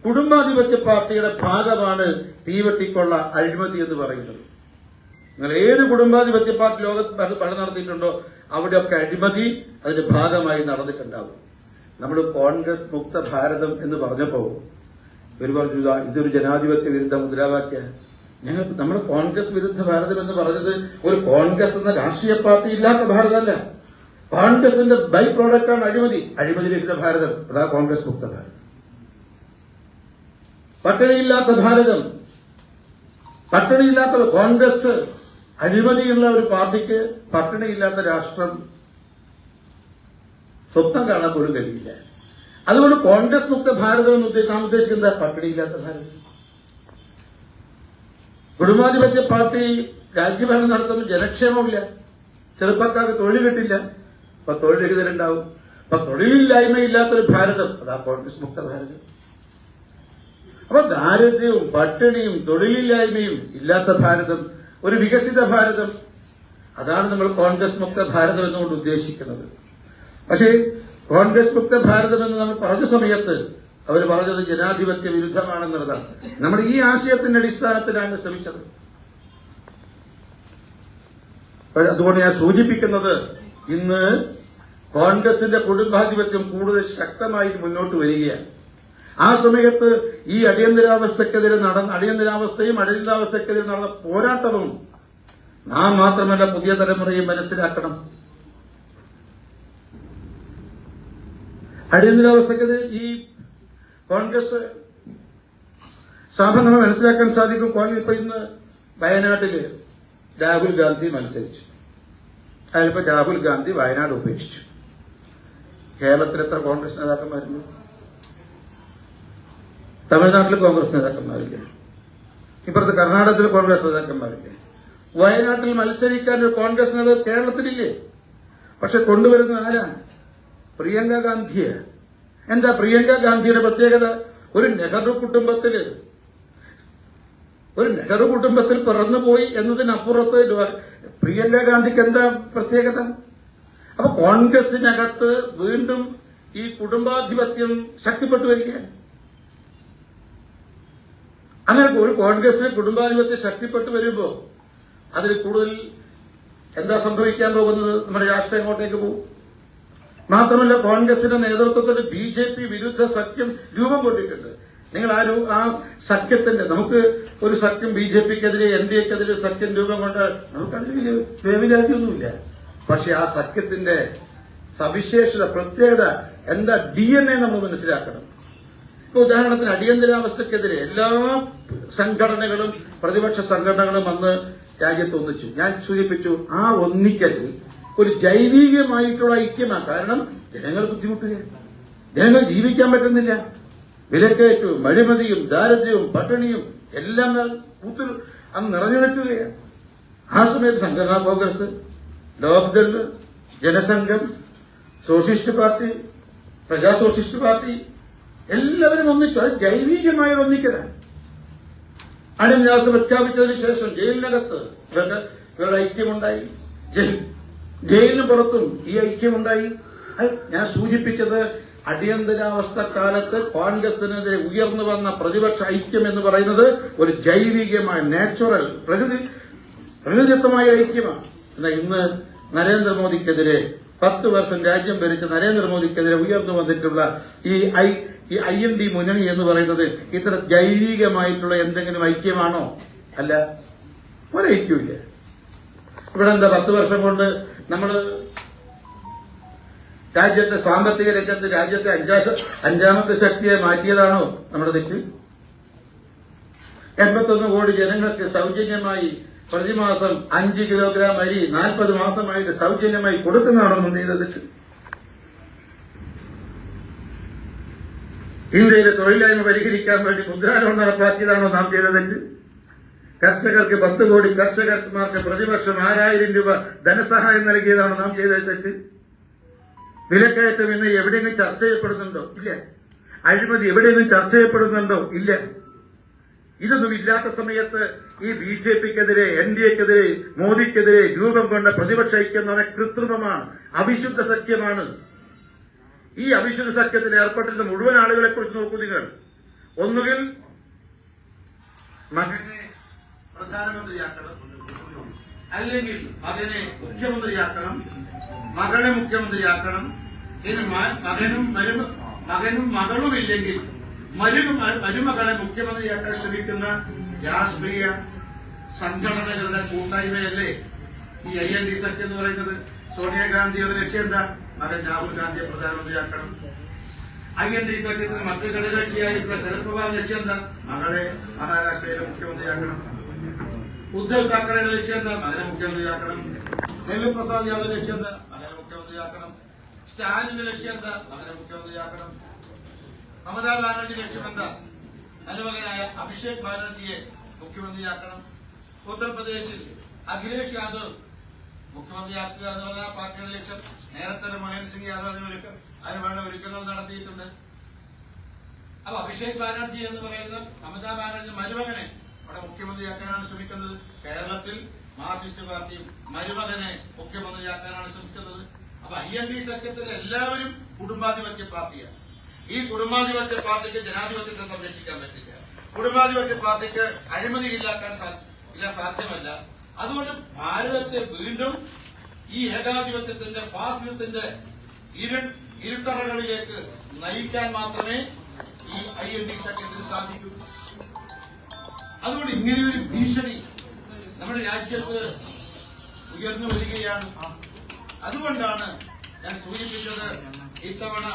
കുടുംബാധിപത്യ പാർട്ടിയുടെ ഭാഗമാണ് തീവെട്ടിക്കൊള്ള അഴിമതി എന്ന് പറയുന്നത്. നിങ്ങൾ ഏത് കുടുംബാധിപത്യ പാർട്ടി ലോകത്ത് പഠനം നടത്തിയിട്ടുണ്ടോ അവിടെയൊക്കെ അഴിമതി അതിന്റെ ഭാഗമായി നടന്നിട്ടുണ്ടാവും. നമ്മൾ കോൺഗ്രസ് മുക്ത ഭാരതം എന്ന് പറഞ്ഞപ്പോ ഇവർ പറഞ്ഞു ഇതൊരു ജനാധിപത്യ വിരുദ്ധ മുദ്രാവാക്യ. നമ്മൾ കോൺഗ്രസ് വിരുദ്ധ ഭാരതം എന്ന് പറഞ്ഞത് ഒരു കോൺഗ്രസ് എന്ന രാഷ്ട്രീയ പാർട്ടി ഇല്ലാത്ത ഭാരതമല്ല. കോൺഗ്രസിന്റെ ബൈ പ്രോഡക്റ്റാണ് അഴിമതി. അഴിമതി രഹിത ഭാരതം, അതാ കോൺഗ്രസ് മുക്ത ഭാരതം. പട്ടിണിയില്ലാത്ത ഭാരതം, പട്ടിണിയില്ലാത്ത കോൺഗ്രസ് അഴിമതിയുള്ള ഒരു പാർട്ടിക്ക് പട്ടിണിയില്ലാത്ത രാഷ്ട്രം സ്വപ്നം കാണാൻ പോലും കഴിയില്ല. അതുകൊണ്ട് കോൺഗ്രസ് മുക്ത ഭാരതം എന്ന് നാം ഉദ്ദേശിക്കുന്നത് പട്ടിണിയില്ലാത്ത ഭാരതം. കുടുംബാധിപത്യ പാർട്ടി രാജ്യഭരണം നടത്തുമ്പോൾ ജനക്ഷേമമില്ല, ചെറുപ്പക്കാർക്ക് തൊഴിൽ കിട്ടില്ല, അപ്പൊ തൊഴിൽ രഹിതരുണ്ടാവും. അപ്പൊ തൊഴിലില്ലായ്മയില്ലാത്തൊരു ഭാരതം, അതാ കോൺഗ്രസ് മുക്ത ഭാരതം. അപ്പൊ ദാരിദ്ര്യവും പട്ടിണിയും തൊഴിലില്ലായ്മയും ഇല്ലാത്ത ഭാരതം, ഒരു വികസിത ഭാരതം, അതാണ് നമ്മൾ കോൺഗ്രസ് മുക്ത ഭാരതം എന്നുകൊണ്ട് ഉദ്ദേശിക്കുന്നത്. പക്ഷേ കോൺഗ്രസ് മുക്ത ഭാരതം എന്ന് നമ്മൾ പറഞ്ഞ സമയത്ത് അവർ പറഞ്ഞത് ജനാധിപത്യ വിരുദ്ധമാണെന്നുള്ളതാണ്. നമ്മൾ ഈ ആശയത്തിന്റെ അടിസ്ഥാനത്തിലാണ് ശ്രമിച്ചത്. അതുകൊണ്ട് ഞാൻ സൂചിപ്പിക്കുന്നത് ഇന്ന് കോൺഗ്രസിന്റെ കുടുംബാധിപത്യം കൂടുതൽ ശക്തമായി മുന്നോട്ട് വരികയാണ്. ആ സമയത്ത് ഈ അടിയന്തരാവസ്ഥയ്ക്കെതിരെ അടിയന്തരാവസ്ഥയും അടിയന്തരാവസ്ഥയ്ക്കെതിരെ നടന്ന പോരാട്ടവും നാം മാത്രമല്ല പുതിയ തലമുറയും മനസ്സിലാക്കണം. അടിയന്തരാവസ്ഥയ്ക്കെതിരെ ഈ കോൺഗ്രസ് സാധാരണ മനസ്സിലാക്കാൻ സാധിക്കും. ഇപ്പൊ ഇന്ന് വയനാട്ടില് രാഹുൽ ഗാന്ധി മത്സരിച്ചു. അതിലിപ്പോ രാഹുൽ ഗാന്ധി വയനാട് ഉപേക്ഷിച്ചു. കേരളത്തിൽ എത്ര കോൺഗ്രസ് നേതാക്കന്മാരുണ്ട്? തമിഴ്നാട്ടിൽ കോൺഗ്രസ് നേതാക്കന്മാരില്ല, ഇപ്പുറത്ത് കർണാടകത്തിൽ കോൺഗ്രസ് നേതാക്കന്മാരില്ല. വയനാട്ടിൽ മത്സരിക്കാൻ ഒരു കോൺഗ്രസ് നേതാവ് കേരളത്തിലില്ലേ? പക്ഷെ കൊണ്ടുവരുന്ന ആരാണ്? പ്രിയങ്ക ഗാന്ധിയെ. എന്താ പ്രിയങ്ക ഗാന്ധിയുടെ പ്രത്യേകത? ഒരു നെഹ്റു കുടുംബത്തിൽ പിറന്നുപോയി എന്നതിനപ്പുറത്ത് പ്രിയങ്ക ഗാന്ധിക്ക് എന്താ പ്രത്യേകത? അപ്പൊ കോൺഗ്രസിനകത്ത് വീണ്ടും ഈ കുടുംബാധിപത്യം ശക്തിപ്പെട്ടു വരികയാണ്. അങ്ങനെ ഒരു കോൺഗ്രസിന് കുടുംബാധിപത്യം ശക്തിപ്പെട്ടു വരുമ്പോ അതിൽ കൂടുതൽ എന്താ സംഭവിക്കാൻ പോകുന്നത്? നമ്മുടെ രാഷ്ട്രീയം അങ്ങോട്ടേക്ക് പോകും. മാത്രമല്ല കോൺഗ്രസിന്റെ നേതൃത്വത്തിൽ ബിജെപി വിരുദ്ധ സഖ്യം രൂപം കൊണ്ടിട്ടുണ്ട്. നിങ്ങൾ ആ സഖ്യത്തിന്റെ നമുക്ക് ഒരു സഖ്യം ബിജെപിക്കെതിരെ എൻഡിഎക്കെതിരെ സഖ്യം രൂപം കൊണ്ട് നമുക്കതിൽ വേവിലാതിയൊന്നുമില്ല. പക്ഷെ ആ സഖ്യത്തിന്റെ സവിശേഷത പ്രത്യേകത എന്താ? DNA നമ്മൾ മനസ്സിലാക്കണം. ഇപ്പൊ ഉദാഹരണത്തിന് അടിയന്തരാവസ്ഥക്കെതിരെ എല്ലാ സംഘടനകളും പ്രതിപക്ഷ സംഘടനകളും അന്ന് രാജ്യത്ത് ഒന്നിച്ചു. ഞാൻ സൂചിപ്പിച്ചു, ആ ഒന്നിക്കൽ ഒരു ജൈവികമായിട്ടുള്ള ഐക്യമാണ്. കാരണം ജനങ്ങൾ ബുദ്ധിമുട്ടുകയാണ്, ജനങ്ങൾ ജീവിക്കാൻ പറ്റുന്നില്ല, വിലക്കയറ്റവും അഴിമതിയും ദാരിദ്ര്യവും പട്ടിണിയും എല്ലാം അന്ന് നിറഞ്ഞു നിൽക്കുകയാണ്. ആ സമയത്ത് Sanghatana Congress, Lok Dal, Jana Sangh, socialist party, Praja socialist party എല്ലാവരും ഒന്നിച്ചു. അത് ജൈവികമായ ഒന്നിക്കലാണ്. അടിയന്തരാവസ്ഥ പ്രഖ്യാപിച്ചതിന് ശേഷം ജയിലിനകത്ത് ഇവരുടെ ഐക്യമുണ്ടായി, ജയിലിന് പുറത്തും ഈ ഐക്യമുണ്ടായി. ഞാൻ സൂചിപ്പിച്ചത് അടിയന്തരാവസ്ഥ കാലത്ത് കോൺഗ്രസിനെതിരെ ഉയർന്നു വന്ന പ്രതിപക്ഷ ഐക്യം എന്ന് പറയുന്നത് ഒരു ജൈവികമായ നാച്ചുറൽ പ്രകൃതിദത്തമായ ഐക്യമാണ്. എന്നാൽ ഇന്ന് നരേന്ദ്രമോദിക്കെതിരെ 10 വർഷം രാജ്യം ഭരിച്ച നരേന്ദ്രമോദിക്കെതിരെ ഉയർന്നു വന്നിട്ടുള്ള ഈ IND മുന്നണി എന്ന് പറയുന്നത് ഇത്ര ജൈവികമായിട്ടുള്ള എന്തെങ്കിലും ഐക്യമാണോ? അല്ല, ഒരൈക്യമില്ല. ഇവിടെ എന്താ 10 വർഷം കൊണ്ട് നമ്മൾ രാജ്യത്തെ സാമ്പത്തിക രംഗത്ത് രാജ്യത്തെ 5ാമത്തെ ശക്തിയെ മാറ്റിയതാണോ നമ്മുടെ തെറ്റ്? 81 കോടി ജനങ്ങൾക്ക് സൗജന്യമായി പ്രതിമാസം 5 കിലോഗ്രാം അരി 40 മാസമായിട്ട് സൗജന്യമായി കൊടുക്കുന്നതാണോ നമ്മൾ ചെയ്ത തെറ്റ്? ഇന്ത്യയിലെ തൊഴിലില്ലായ്മ പരിഹരിക്കാൻ വേണ്ടി മുദ്രാ ലോൺ നടപ്പാക്കിയതാണോ നാം ചെയ്ത തെറ്റ്? കർഷകർക്ക് 10 കോടി കർഷകന്മാർക്ക് പ്രതിവർഷം 6000 രൂപ ധനസഹായം നൽകിയതാണോ നാം ചെയ്ത തെറ്റ്? വിലക്കയറ്റം ഇന്ന് എവിടെയെങ്കിലും ചർച്ച ചെയ്യപ്പെടുന്നുണ്ടോ? ഇല്ല. അഴിമതി എവിടെയെങ്കിലും ചർച്ച ചെയ്യപ്പെടുന്നുണ്ടോ? ഇല്ല. ഇതൊന്നും ഇല്ലാത്ത സമയത്ത് ഈ BJPക്കെതിരെ, NDAക്കെതിരെ, മോദിക്കെതിരെ രൂപം കൊണ്ട പ്രതിപക്ഷ ഐക്യം എന്ന് പറഞ്ഞാൽ കൃത്രിമമാണ്, അവിശുദ്ധ സഖ്യമാണ്. ഈ അവിശുദ്ധ സഖ്യത്തിൽ ഏർപ്പെട്ടിരുന്ന മുഴുവൻ ആളുകളെ കുറിച്ച് നോക്കൂ നിങ്ങൾ. ഒന്നുകിൽ മകനെ പ്രധാനമന്ത്രിയാക്കണം, അല്ലെങ്കിൽ മകനെ മുഖ്യമന്ത്രിയാക്കണം, മകളെ മുഖ്യമന്ത്രിയാക്കണം. ഇനി മകനും മകളും ഇല്ലെങ്കിൽ മരുമകളെ മുഖ്യമന്ത്രിയാക്കാൻ ശ്രമിക്കുന്ന രാഷ്ട്രീയ സംഘടനകളുടെ കൂട്ടായ്മയല്ലേ ഈ IND സഖ്യം എന്ന് പറയുന്നത്? സോണിയാഗാന്ധിയുടെ ലക്ഷ്യം എന്താ? മകൻ രാഹുൽ ഗാന്ധിയെ പ്രധാനമന്ത്രിയാക്കണം. IND സഖ്യത്തിന് മറ്റൊരു ഘടകകക്ഷിയായിട്ടുള്ള ശരത് പവാർ ലക്ഷ്യം എന്താ? മകളെ മഹാരാഷ്ട്രയിലെ മുഖ്യമന്ത്രിയാക്കണം. ഉദ്ധവ് താക്കറെയുടെ ലക്ഷ്യം എന്താ? മകനെ മുഖ്യമന്ത്രിയാക്കണം. ലാലു പ്രസാദ് യാദവ് ലക്ഷ്യം എന്താ? മകനെ മുഖ്യമന്ത്രിയാക്കണം. സ്റ്റാലിന്റെ ലക്ഷ്യം എന്താ? മകനെ മുഖ്യമന്ത്രിയാക്കണം. മമതാ ബാനർജി ലക്ഷ്യം എന്താ? മരുമകനായ അഭിഷേക് ബാനർജിയെ മുഖ്യമന്ത്രിയാക്കണം. ഉത്തർപ്രദേശിൽ അഖിലേഷ് യാദവ് മുഖ്യമന്ത്രിയാക്കുക എന്നുള്ളതാണ് ആ പാർട്ടിയുടെ ലക്ഷ്യം. നേരത്തെ മോഹൻ സിംഗ് യാദവ് അതിന് വേണ്ട ഒരുക്കങ്ങൾ നടത്തിയിട്ടുണ്ട്. അപ്പൊ അഭിഷേക് ബാനർജി എന്ന് പറയുന്ന മമതാ ബാനർജി മരുമകനെ അവിടെ മുഖ്യമന്ത്രിയാക്കാനാണ് ശ്രമിക്കുന്നത്. കേരളത്തിൽ മാർക്സിസ്റ്റ് പാർട്ടിയും മരുമകനെ മുഖ്യമന്ത്രിയാക്കാനാണ് ശ്രമിക്കുന്നത്. അപ്പൊ IND സഖ്യത്തിൽ എല്ലാവരും കുടുംബാധിപത്യ പാർട്ടിയാണ്. ഈ കുടുംബാധിപത്യ പാർട്ടിക്ക് ജനാധിപത്യത്തെ സംരക്ഷിക്കാൻ പറ്റില്ല. കുടുംബാധിപത്യ പാർട്ടിക്ക് അഴിമതി ഇല്ലാക്കാൻ സാധ്യമല്ല. അതുകൊണ്ട് ഭാരതത്തെ വീണ്ടും ഈ ഏകാധിപത്യത്തിന്റെ, ഫാസിസത്തിന്റെ ഇരുട്ടറകളിലേക്ക് നയിക്കാൻ മാത്രമേ ഈ IND സഖ്യത്തിന് സാധിക്കൂ. അതുകൊണ്ട് ഇങ്ങനെയൊരു ഭീഷണി നമ്മുടെ രാജ്യത്ത് ഉയർന്നു വരികയാണ്. അതുകൊണ്ടാണ് ഞാൻ സൂചിപ്പിച്ചത്, ഇത്തവണ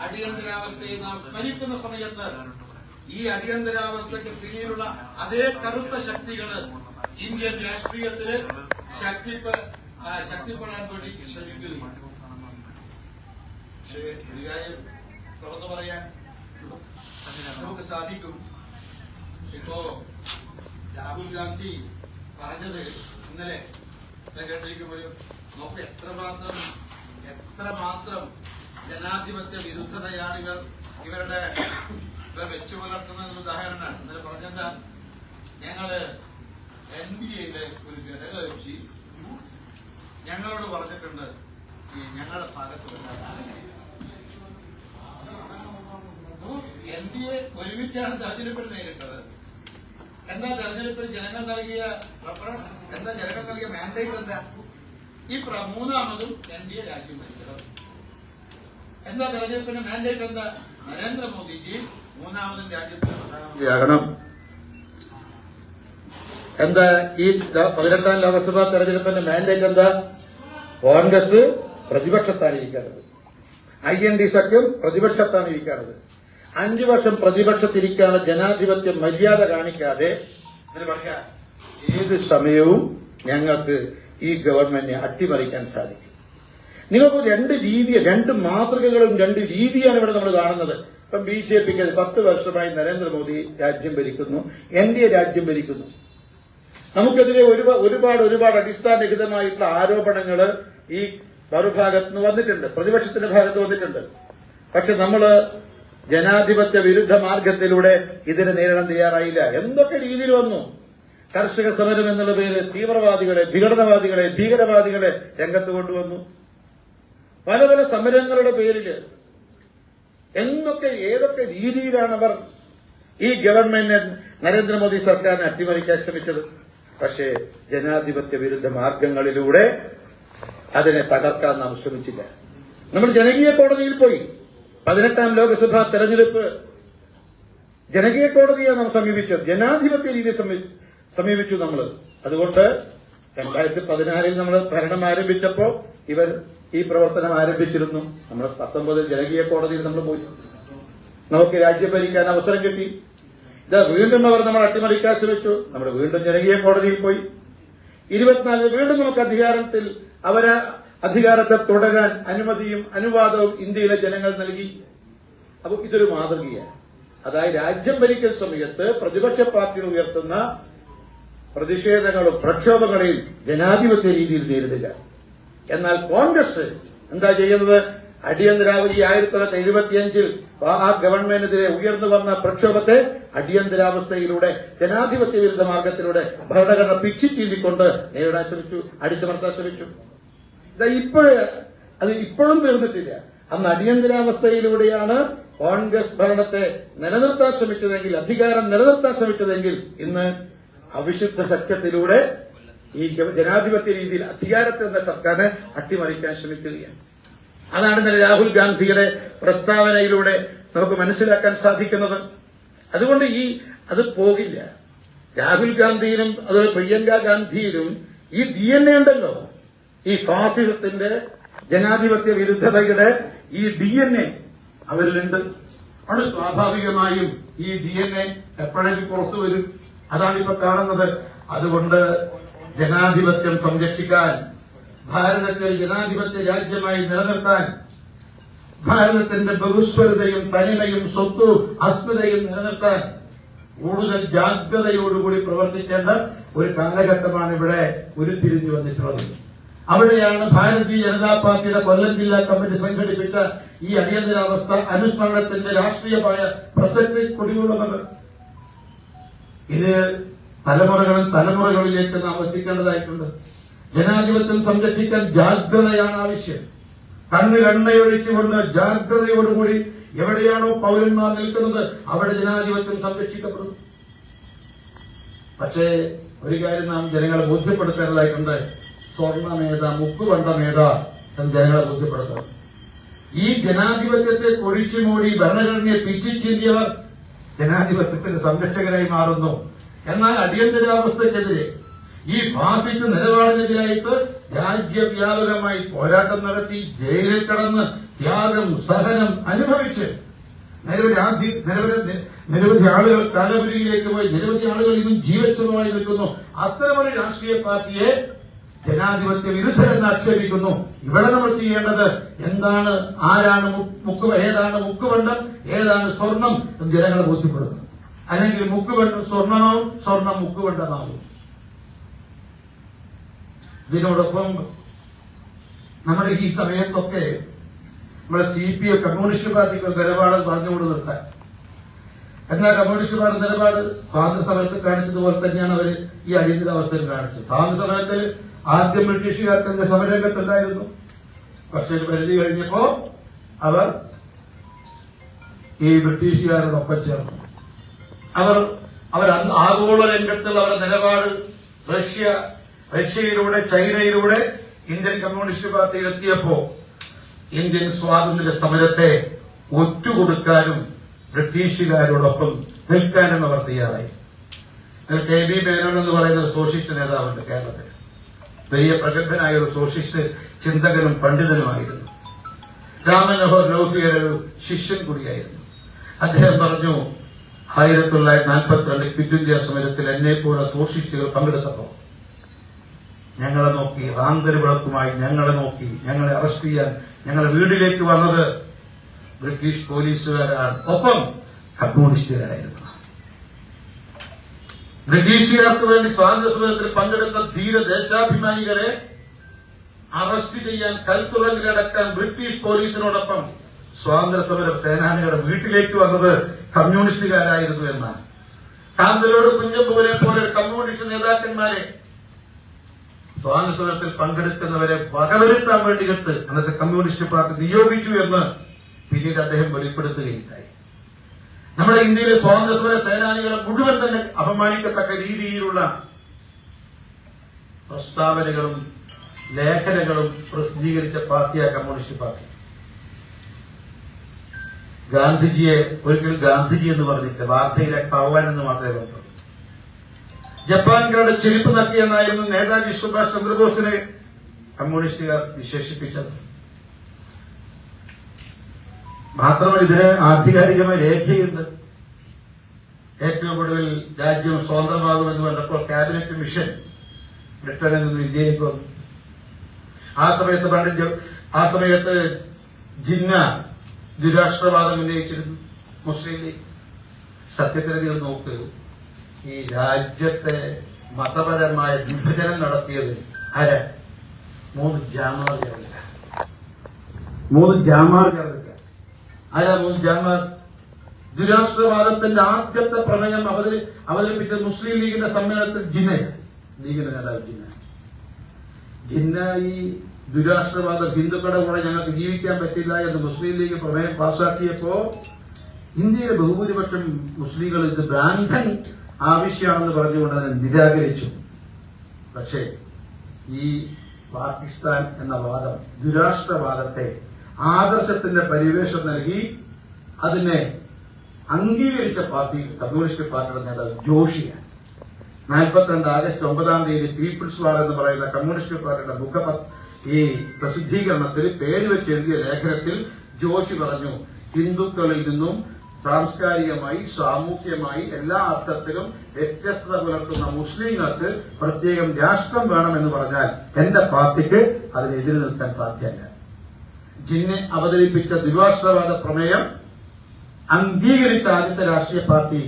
അടിയന്തരാവസ്ഥയെ നാം സ്മരിക്കുന്ന സമയത്ത് ഈ അടിയന്തരാവസ്ഥയ്ക്ക് പിന്നിലുള്ള അതേ കറുത്ത ശക്തികള് ഇന്ത്യൻ രാഷ്ട്രീയത്തില് ശക്തിപ്പെടാൻ വേണ്ടി ശ്രമിക്കുകയാണ്. പക്ഷേ ഒരു കാര്യം തുറന്നു പറയാൻ നമുക്ക് സാധിക്കും. ഇപ്പോ രാഹുൽ ഗാന്ധി പറഞ്ഞത് ഇന്നലെ കേട്ടിരിക്കുമ്പോൾ നമുക്ക് എത്രമാത്രം ജനാധിപത്യ വിരുദ്ധതയാണ് ഇവർ വെച്ചു പുലർത്തുന്ന ഉദാഹരണമാണ്. ഇന്നലെ പറഞ്ഞെന്താ, ഞങ്ങള് NDAയിലെ ഒരു ഘടകകക്ഷി ഞങ്ങളോട് പറഞ്ഞിട്ടുണ്ട് ഈ ഞങ്ങളുടെ ഭാഗത്ത് NDA ഒരുമിച്ചാണ് തെരഞ്ഞെടുപ്പിൽ നേരിട്ടത്. എന്താ തെരഞ്ഞെടുപ്പിൽ ജനങ്ങൾ നൽകിയ ജനങ്ങൾ നൽകിയ മാൻഡേറ്റ് എന്താ? ഈ മൂന്നാമതും NDA രാജ്യം ഭരിക്കണം. എന്താ തെരഞ്ഞെടുപ്പിന്റെ മാൻഡേറ്റ് എന്താ? നരേന്ദ്രമോദിജി മൂന്നാമതും രാജ്യത്തിന്റെ പ്രധാനമന്ത്രിയാകണം. എന്താ ഈ 18ാം ലോക്സഭാ തെരഞ്ഞെടുപ്പിന്റെ മാൻഡേറ്റ് എന്താ? കോൺഗ്രസ് പ്രതിപക്ഷത്താണ് ഇരിക്കേണ്ടത്, IND സഖ്യം പ്രതിപക്ഷത്താണ് ഇരിക്കേണ്ടത്. 5 വർഷം പ്രതിപക്ഷത്തിരിക്കാനുള്ള ജനാധിപത്യ മര്യാദ കാണിക്കാതെ പറയാ ഏത് സമയവും ഞങ്ങൾക്ക് ഈ ഗവൺമെന്റിനെ അട്ടിമറിക്കാൻ സാധിക്കും. നിങ്ങൾക്ക് രണ്ട് മാതൃകകളും 2 രീതിയാണ് ഇവിടെ നമ്മൾ കാണുന്നത്. ഇപ്പം BJPക്ക് 10 വർഷമായി നരേന്ദ്രമോദി രാജ്യം ഭരിക്കുന്നു, NDA രാജ്യം ഭരിക്കുന്നു. നമുക്കെതിരെ ഒരുപാട് അടിസ്ഥാനരഹിതമായിട്ടുള്ള ആരോപണങ്ങൾ ഈ മറുഭാഗത്ത് നിന്ന് വന്നിട്ടുണ്ട്, പ്രതിപക്ഷത്തിന്റെ ഭാഗത്ത് വന്നിട്ടുണ്ട്. പക്ഷെ നമ്മള് ജനാധിപത്യ വിരുദ്ധ മാർഗത്തിലൂടെ ഇതിനെ നേരിടാൻ തയ്യാറായില്ല. എന്തൊക്കെ രീതിയിൽ വന്നു. കർഷക സമരം എന്നുള്ള പേര് തീവ്രവാദികളെ, വിഘടനവാദികളെ, ഭീകരവാദികളെ രംഗത്ത് കൊണ്ടുവന്നു. പല സമരങ്ങളുടെ പേരില് ഏതൊക്കെ രീതിയിലാണ് അവർ ഈ ഗവൺമെന്റിനെ, നരേന്ദ്രമോദി സർക്കാരിനെ അട്ടിമറിക്കാൻ ശ്രമിച്ചത്. പക്ഷേ ജനാധിപത്യ വിരുദ്ധ മാർഗങ്ങളിലൂടെ അതിനെ തകർക്കാൻ നാം ശ്രമിച്ചില്ല. നമ്മൾ ജനകീയ കോടതിയിൽ പോയി. 18ാം ലോക്സഭാ തെരഞ്ഞെടുപ്പ് ജനകീയ കോടതിയെ നാം സമീപിച്ചത്, ജനാധിപത്യ രീതിയെ സമീപിച്ചു നമ്മൾ. അതുകൊണ്ട് 2014 നമ്മൾ ഭരണം ആരംഭിച്ചപ്പോ ഇവർ ഈ പ്രവർത്തനം ആരംഭിച്ചിരുന്നു. നമ്മൾ 19 ജനകീയ കോടതിയിൽ നമ്മൾ പോയി. നമുക്ക് രാജ്യം ഭരിക്കാൻ അവസരം കിട്ടി. വീണ്ടും അവർ നമ്മൾ അട്ടിമറിക്കാൻ ശ്രമിച്ചു. നമ്മൾ വീണ്ടും ജനകീയ കോടതിയിൽ പോയി. 24 വീണ്ടും നമുക്ക് അധികാരത്തെ തുടരാൻ അനുമതിയും അനുവാദവും ഇന്ത്യയിലെ ജനങ്ങൾ നൽകി. അപ്പൊ ഇതൊരു മാതൃകയാണ്. അതായത് രാജ്യം ഭരിക്കുന്ന സമയത്ത് പ്രതിപക്ഷ പാർട്ടികൾ ഉയർത്തുന്ന പ്രതിഷേധങ്ങളും പ്രക്ഷോഭങ്ങളെയും ജനാധിപത്യ രീതിയിൽ നേരിടുക. എന്നാൽ കോൺഗ്രസ് എന്താ ചെയ്യുന്നത്? അടിയന്തരാവധി 1975 ആ ഗവൺമെന്റിനെതിരെ ഉയർന്നു വന്ന പ്രക്ഷോഭത്തെ അടിയന്തരാവസ്ഥയിലൂടെ ജനാധിപത്യ വിരുദ്ധ മാർഗത്തിലൂടെ ഭരണഘടന പിച്ചിച്ചീന്തിക്കൊണ്ട് നേരിടാൻ ശ്രമിച്ചു, അടിച്ചമർത്താൻ ശ്രമിച്ചു. അത് ഇപ്പോഴും തീർന്നിട്ടില്ല. അന്ന് അടിയന്തരാവസ്ഥയിലൂടെയാണ് കോൺഗ്രസ് ഭരണത്തെ നിലനിർത്താൻ ശ്രമിച്ചതെങ്കിൽ, അധികാരം നിലനിർത്താൻ ശ്രമിച്ചതെങ്കിൽ, ഇന്ന് അവിശുദ്ധ സഖ്യത്തിലൂടെ ഈ ജനാധിപത്യ രീതിയിൽ അധികാരത്തിൽ എന്ന സർക്കാരിനെ അട്ടിമറിക്കാൻ ശ്രമിക്കുകയാണ്. അതാണ് ഇന്നലെ രാഹുൽ ഗാന്ധിയുടെ പ്രസ്താവനയിലൂടെ നമുക്ക് മനസ്സിലാക്കാൻ സാധിക്കുന്നത്. അതുകൊണ്ട് അത് പോകില്ല. രാഹുൽ ഗാന്ധിയിലും അതുപോലെ പ്രിയങ്ക ഗാന്ധിയിലും ഈ DNA ഉണ്ടല്ലോ, ഈ ഫാസിസത്തിന്റെ ജനാധിപത്യ വിരുദ്ധതയുടെ ഈ DNA അവരിലുണ്ട്. അവിടെ സ്വാഭാവികമായും ഈ DNA എപ്പോഴെങ്കിലും പുറത്തു വരും. അതാണിപ്പോ കാണുന്നത്. അതുകൊണ്ട് ജനാധിപത്യം സംരക്ഷിക്കാൻ, ഭാരതത്തെ ജനാധിപത്യ രാജ്യമായി നിലനിർത്താൻ, ഭാരതത്തിന്റെ ബഹുസ്വരതയും തനിമയും സ്വത്തും അസ്മിതയും നിലനിർത്താൻ കൂടുതൽ ജാഗ്രതയോടുകൂടി പ്രവർത്തിക്കേണ്ട ഒരു കാലഘട്ടമാണ് ഇവിടെ ഉരുത്തിരിഞ്ഞു വന്നിട്ടുള്ളത്. അവിടെയാണ് ഭാരതീയ ജനതാ പാർട്ടിയുടെ കൊല്ലം ജില്ലാ കമ്മിറ്റി സംഘടിപ്പിച്ച ഈ അടിയന്തരാവസ്ഥ അനുസ്മരണത്തിന്റെ രാഷ്ട്രീയമായ പ്രസക്തി കൊടികൊള്ളുന്നത്. ഇത് തലമുറകളിലേക്ക് നാം എത്തിക്കേണ്ടതായിട്ടുണ്ട്. ജനാധിപത്യം സംരക്ഷിക്കാൻ ജാഗ്രതയാണ് ആവശ്യം. കണ്ണെണ്ണയൊഴിച്ചുകൊണ്ട് ജാഗ്രതയോടുകൂടി എവിടെയാണോ പൗരന്മാർ നിൽക്കുന്നത് അവിടെ ജനാധിപത്യം സംരക്ഷിക്കപ്പെടും. പക്ഷേ ഒരു കാര്യം നാം ജനങ്ങളെ ബോധ്യപ്പെടുത്തേണ്ടതായിട്ടുണ്ട്. സ്വർണ്ണമേധ, മുക്കുവണ്ടമേധ എന്ന് ജനങ്ങളെ ബോധ്യപ്പെടുത്തണം. ഈ ജനാധിപത്യത്തെ കൊഴിച്ചുമൂടി ഭരണഘടനയെ പിച്ചിച്ചീന്തിയവർ ജനാധിപത്യത്തിന്റെ സംരക്ഷകരായി മാറുന്നു. എന്നാൽ അടിയന്തരാവസ്ഥക്കെതിരെ, ഈ ഫാസിസ്റ്റ് നിലപാടിനെതിരായിട്ട് രാജ്യവ്യാപകമായി പോരാട്ടം നടത്തി ജയിലിൽ കടന്ന് ത്യാഗം സഹനം അനുഭവിച്ച് നിരവധി ആളുകൾ കാലപുരിയിലേക്ക് പോയി, നിരവധി ആളുകൾ ഇന്നും ജീവച്ഛവമായി നിൽക്കുന്നു. അത്തരമൊരു രാഷ്ട്രീയ പാർട്ടിയെ ജനാധിപത്യ വിരുദ്ധരെന്ന് ആക്ഷേപിക്കുന്നു. ഇവിടെ നമ്മൾ ചെയ്യേണ്ടത് എന്താണ്? ഏതാണ് മുക്കുവണ്ടം, ഏതാണ് സ്വർണം എന്ന് ജനങ്ങളെ ബോധ്യപ്പെടുന്നു. അല്ലെങ്കിൽ മുക്കുവണ്ടം സ്വർണമാവും, സ്വർണം മുക്കുവണ്ടമാവും. ഇതിനോടൊപ്പം നമ്മുടെ ഈ സമയത്തൊക്കെ നമ്മുടെ CPM കമ്മ്യൂണിസ്റ്റ് പാർട്ടിക്ക് നിലപാട് പറഞ്ഞുകൊണ്ട് നിർത്താൻ. എന്നാൽ കമ്മ്യൂണിസ്റ്റ് പാർട്ടി നിലപാട് സ്വാതന്ത്ര്യ സമരത്തിൽ കാണിച്ചതുപോലെ തന്നെയാണ് അവർ ഈ അടിയന്തരാവസ്ഥയിൽ കാണിച്ചത്. സ്വാതന്ത്ര്യ സമരത്തിൽ ആദ്യം ബ്രിട്ടീഷുകാർക്ക് സമരരംഗത്തുണ്ടായിരുന്നു. പക്ഷെ ഒരു പരിധി കഴിഞ്ഞപ്പോ അവർ ഈ ബ്രിട്ടീഷുകാരോടൊപ്പം ചേർന്നു. അവർ ആഗോള രംഗത്തുള്ള അവരുടെ നിലപാട് റഷ്യയിലൂടെ ചൈനയിലൂടെ ഇന്ത്യൻ കമ്മ്യൂണിസ്റ്റ് പാർട്ടിയിൽ എത്തിയപ്പോ ഇന്ത്യൻ സ്വാതന്ത്ര്യ സമരത്തെ ഒറ്റുകൊടുക്കാനും ബ്രിട്ടീഷുകാരോടൊപ്പം നിൽക്കാനും അവർ തയ്യാറായി. KB മേനോൻ എന്ന് പറയുന്ന ഒരു സോഷ്യലിസ്റ്റ് നേതാവുണ്ട് കേരളത്തിൽ. വലിയ പ്രഗത്ഭനായ ഒരു സോഷ്യലിസ്റ്റ് ചിന്തകനും പണ്ഡിതനുമായിരുന്നു. രാമമനോഹർ ലോഹിയുടെ ഒരു ശിഷ്യൻ കൂടിയായിരുന്നു. അദ്ദേഹം പറഞ്ഞു, 1942 ക്വിറ്റ് ഇന്ത്യ സമരത്തിൽ എന്നെപ്പോലെ സോഷ്യലിസ്റ്റുകൾ പങ്കെടുത്തപ്പോൾ ഞങ്ങളെ നോക്കി, റാന്തൽ വിളക്കുമായി ഞങ്ങളെ നോക്കി, ഞങ്ങളെ അറസ്റ്റ് ചെയ്യാൻ ഞങ്ങളെ വീട്ടിലേക്ക് വന്നത് ബ്രിട്ടീഷ് പോലീസുകാരാണ്, ഒപ്പം കമ്മ്യൂണിസ്റ്റുകാരായിരുന്നു. ബ്രിട്ടീഷുകാർക്ക് വേണ്ടി സ്വാതന്ത്ര്യ സമരത്തിൽ പങ്കെടുത്ത ധീര ദേശാഭിമാനികളെ അറസ്റ്റ് ചെയ്യാൻ, കൽത്തുറങ്കിലടക്കാൻ ബ്രിട്ടീഷ് പോലീസിനോടൊപ്പം സ്വാതന്ത്ര്യ സമര സേനാനികളുടെ വീട്ടിലേക്ക് വന്നത് കമ്മ്യൂണിസ്റ്റുകാരായിരുന്നു എന്നാണ്. കാന്തലോട് കുഞ്ഞമ്പുവിനെ പോലെ കമ്മ്യൂണിസ്റ്റ് നേതാക്കന്മാരെ സ്വാതന്ത്ര്യ സമരത്തിൽ പങ്കെടുക്കുന്നവരെ വകവരുത്താൻ വേണ്ടിയിട്ട് അന്നത്തെ കമ്മ്യൂണിസ്റ്റ് പാർട്ടി നിയോഗിച്ചു എന്ന് പിന്നീട് അദ്ദേഹം വെളിപ്പെടുത്തുകയുണ്ടായി. നമ്മുടെ ഇന്ത്യയിലെ സ്വാതന്ത്ര്യ സമര സേനാനികളെ മുഴുവൻ തന്നെ അപമാനിക്കത്തക്ക രീതിയിലുള്ള പ്രസ്താവനകളും ലേഖനങ്ങളും പ്രസിദ്ധീകരിച്ച പാർട്ടിയാണ് കമ്മ്യൂണിസ്റ്റ് പാർട്ടി. ഗാന്ധിജിയെ ഒരിക്കലും ഗാന്ധിജി എന്ന് പറഞ്ഞിട്ട് വാർത്തയിലെ പവൻ എന്ന് മാത്രമേ പറഞ്ഞു. ജപ്പാൻകാരുടെ ചെരുപ്പ് നക്കിയെന്നായിരുന്നു നേതാജി സുഭാഷ് ചന്ദ്രബോസിനെ കമ്മ്യൂണിസ്റ്റുകാർ വിശേഷിപ്പിച്ചത്. മാത്രമല്ല ഇതിന് ആധികാരികമായ രേഖയുണ്ട്. ഏറ്റവും ഒടുവിൽ രാജ്യം സ്വതന്ത്രമാകുമെന്ന് പറഞ്ഞപ്പോൾ ക്യാബിനറ്റ് മിഷൻ ബ്രിട്ടനിൽ നിന്ന് ഇന്ത്യയിലേക്ക് വന്നു. ആ സമയത്ത് ജിന്ന ദുരാഷ്ട്രവാദം ഉന്നയിച്ചിരുന്നു മുസ്ലിം ലീഗ്. സത്യത്തിൽ നോക്ക്, ഈ രാജ്യത്തെ മതപരമായ വിഭജനം നടത്തിയത് ആരാ? 3 ജാമാർ ചേർന്നില്ല. 3 ജാമാർ ചേർന്നില്ല. ആരാ 3 ജാമാർ? ദുരാഷ്ട്രവാദത്തിന്റെ ആദ്യത്തെ പ്രമേയം അവതരിപ്പിച്ച മുസ്ലിം ലീഗിന്റെ സമ്മേളനത്തിൽ ജിന്നയാണ്. ലീഗിന്റെ നേതാവ് ജിന്ന ഈ ദുരാഷ്ട്രവാദ ഹിന്ദുക്കളുടെ കൂടെ ഞങ്ങൾക്ക് ജീവിക്കാൻ പറ്റില്ല എന്ന് മുസ്ലിം ലീഗ് പ്രമേയം പാസാക്കിയപ്പോ ഇന്ത്യയിലെ ബഹുഭൂരിപക്ഷം മുസ്ലിങ്ങൾ ഇത് ഭ്രാന്തൻ ആവശ്യമാണെന്ന് പറഞ്ഞുകൊണ്ട് അതിനെ നിരാകരിച്ചു. പക്ഷേ ഈ പാകിസ്ഥാൻ എന്ന വാദം, ദുരാഷ്ട്രവാദത്തെ ആദർശത്തിന്റെ പരിവേഷം നൽകി അതിനെ അംഗീകരിച്ച പാർട്ടി കമ്മ്യൂണിസ്റ്റ് പാർട്ടിയുടെ നേതാവ് ജോഷിയാണ്. 42 ആഗസ്റ്റ് 9 പീപ്പിൾസ് വാർ എന്ന് പറയുന്ന കമ്മ്യൂണിസ്റ്റ് പാർട്ടിയുടെ ഈ പ്രസിദ്ധീകരണത്തിൽ പേര് വെച്ചെഴുതിയ ലേഖനത്തിൽ ജോഷി പറഞ്ഞു, ഹിന്ദുക്കളിൽ നിന്നും സാംസ്കാരികമായി സാമൂഹ്യമായി എല്ലാ അർത്ഥത്തിലും വ്യത്യസ്തത പുലർത്തുന്ന മുസ്ലിങ്ങൾക്ക് പ്രത്യേകം രാഷ്ട്രം വേണമെന്ന് പറഞ്ഞാൽ എന്റെ പാർട്ടിക്ക് അതിനെതിരെ നിൽക്കാൻ സാധ്യമല്ല. ജിന്നെ അവതരിപ്പിച്ച ദുരാഷ്ട്രവാദ പ്രമേയം അംഗീകരിച്ച ആദ്യത്തെ രാഷ്ട്രീയ പാർട്ടി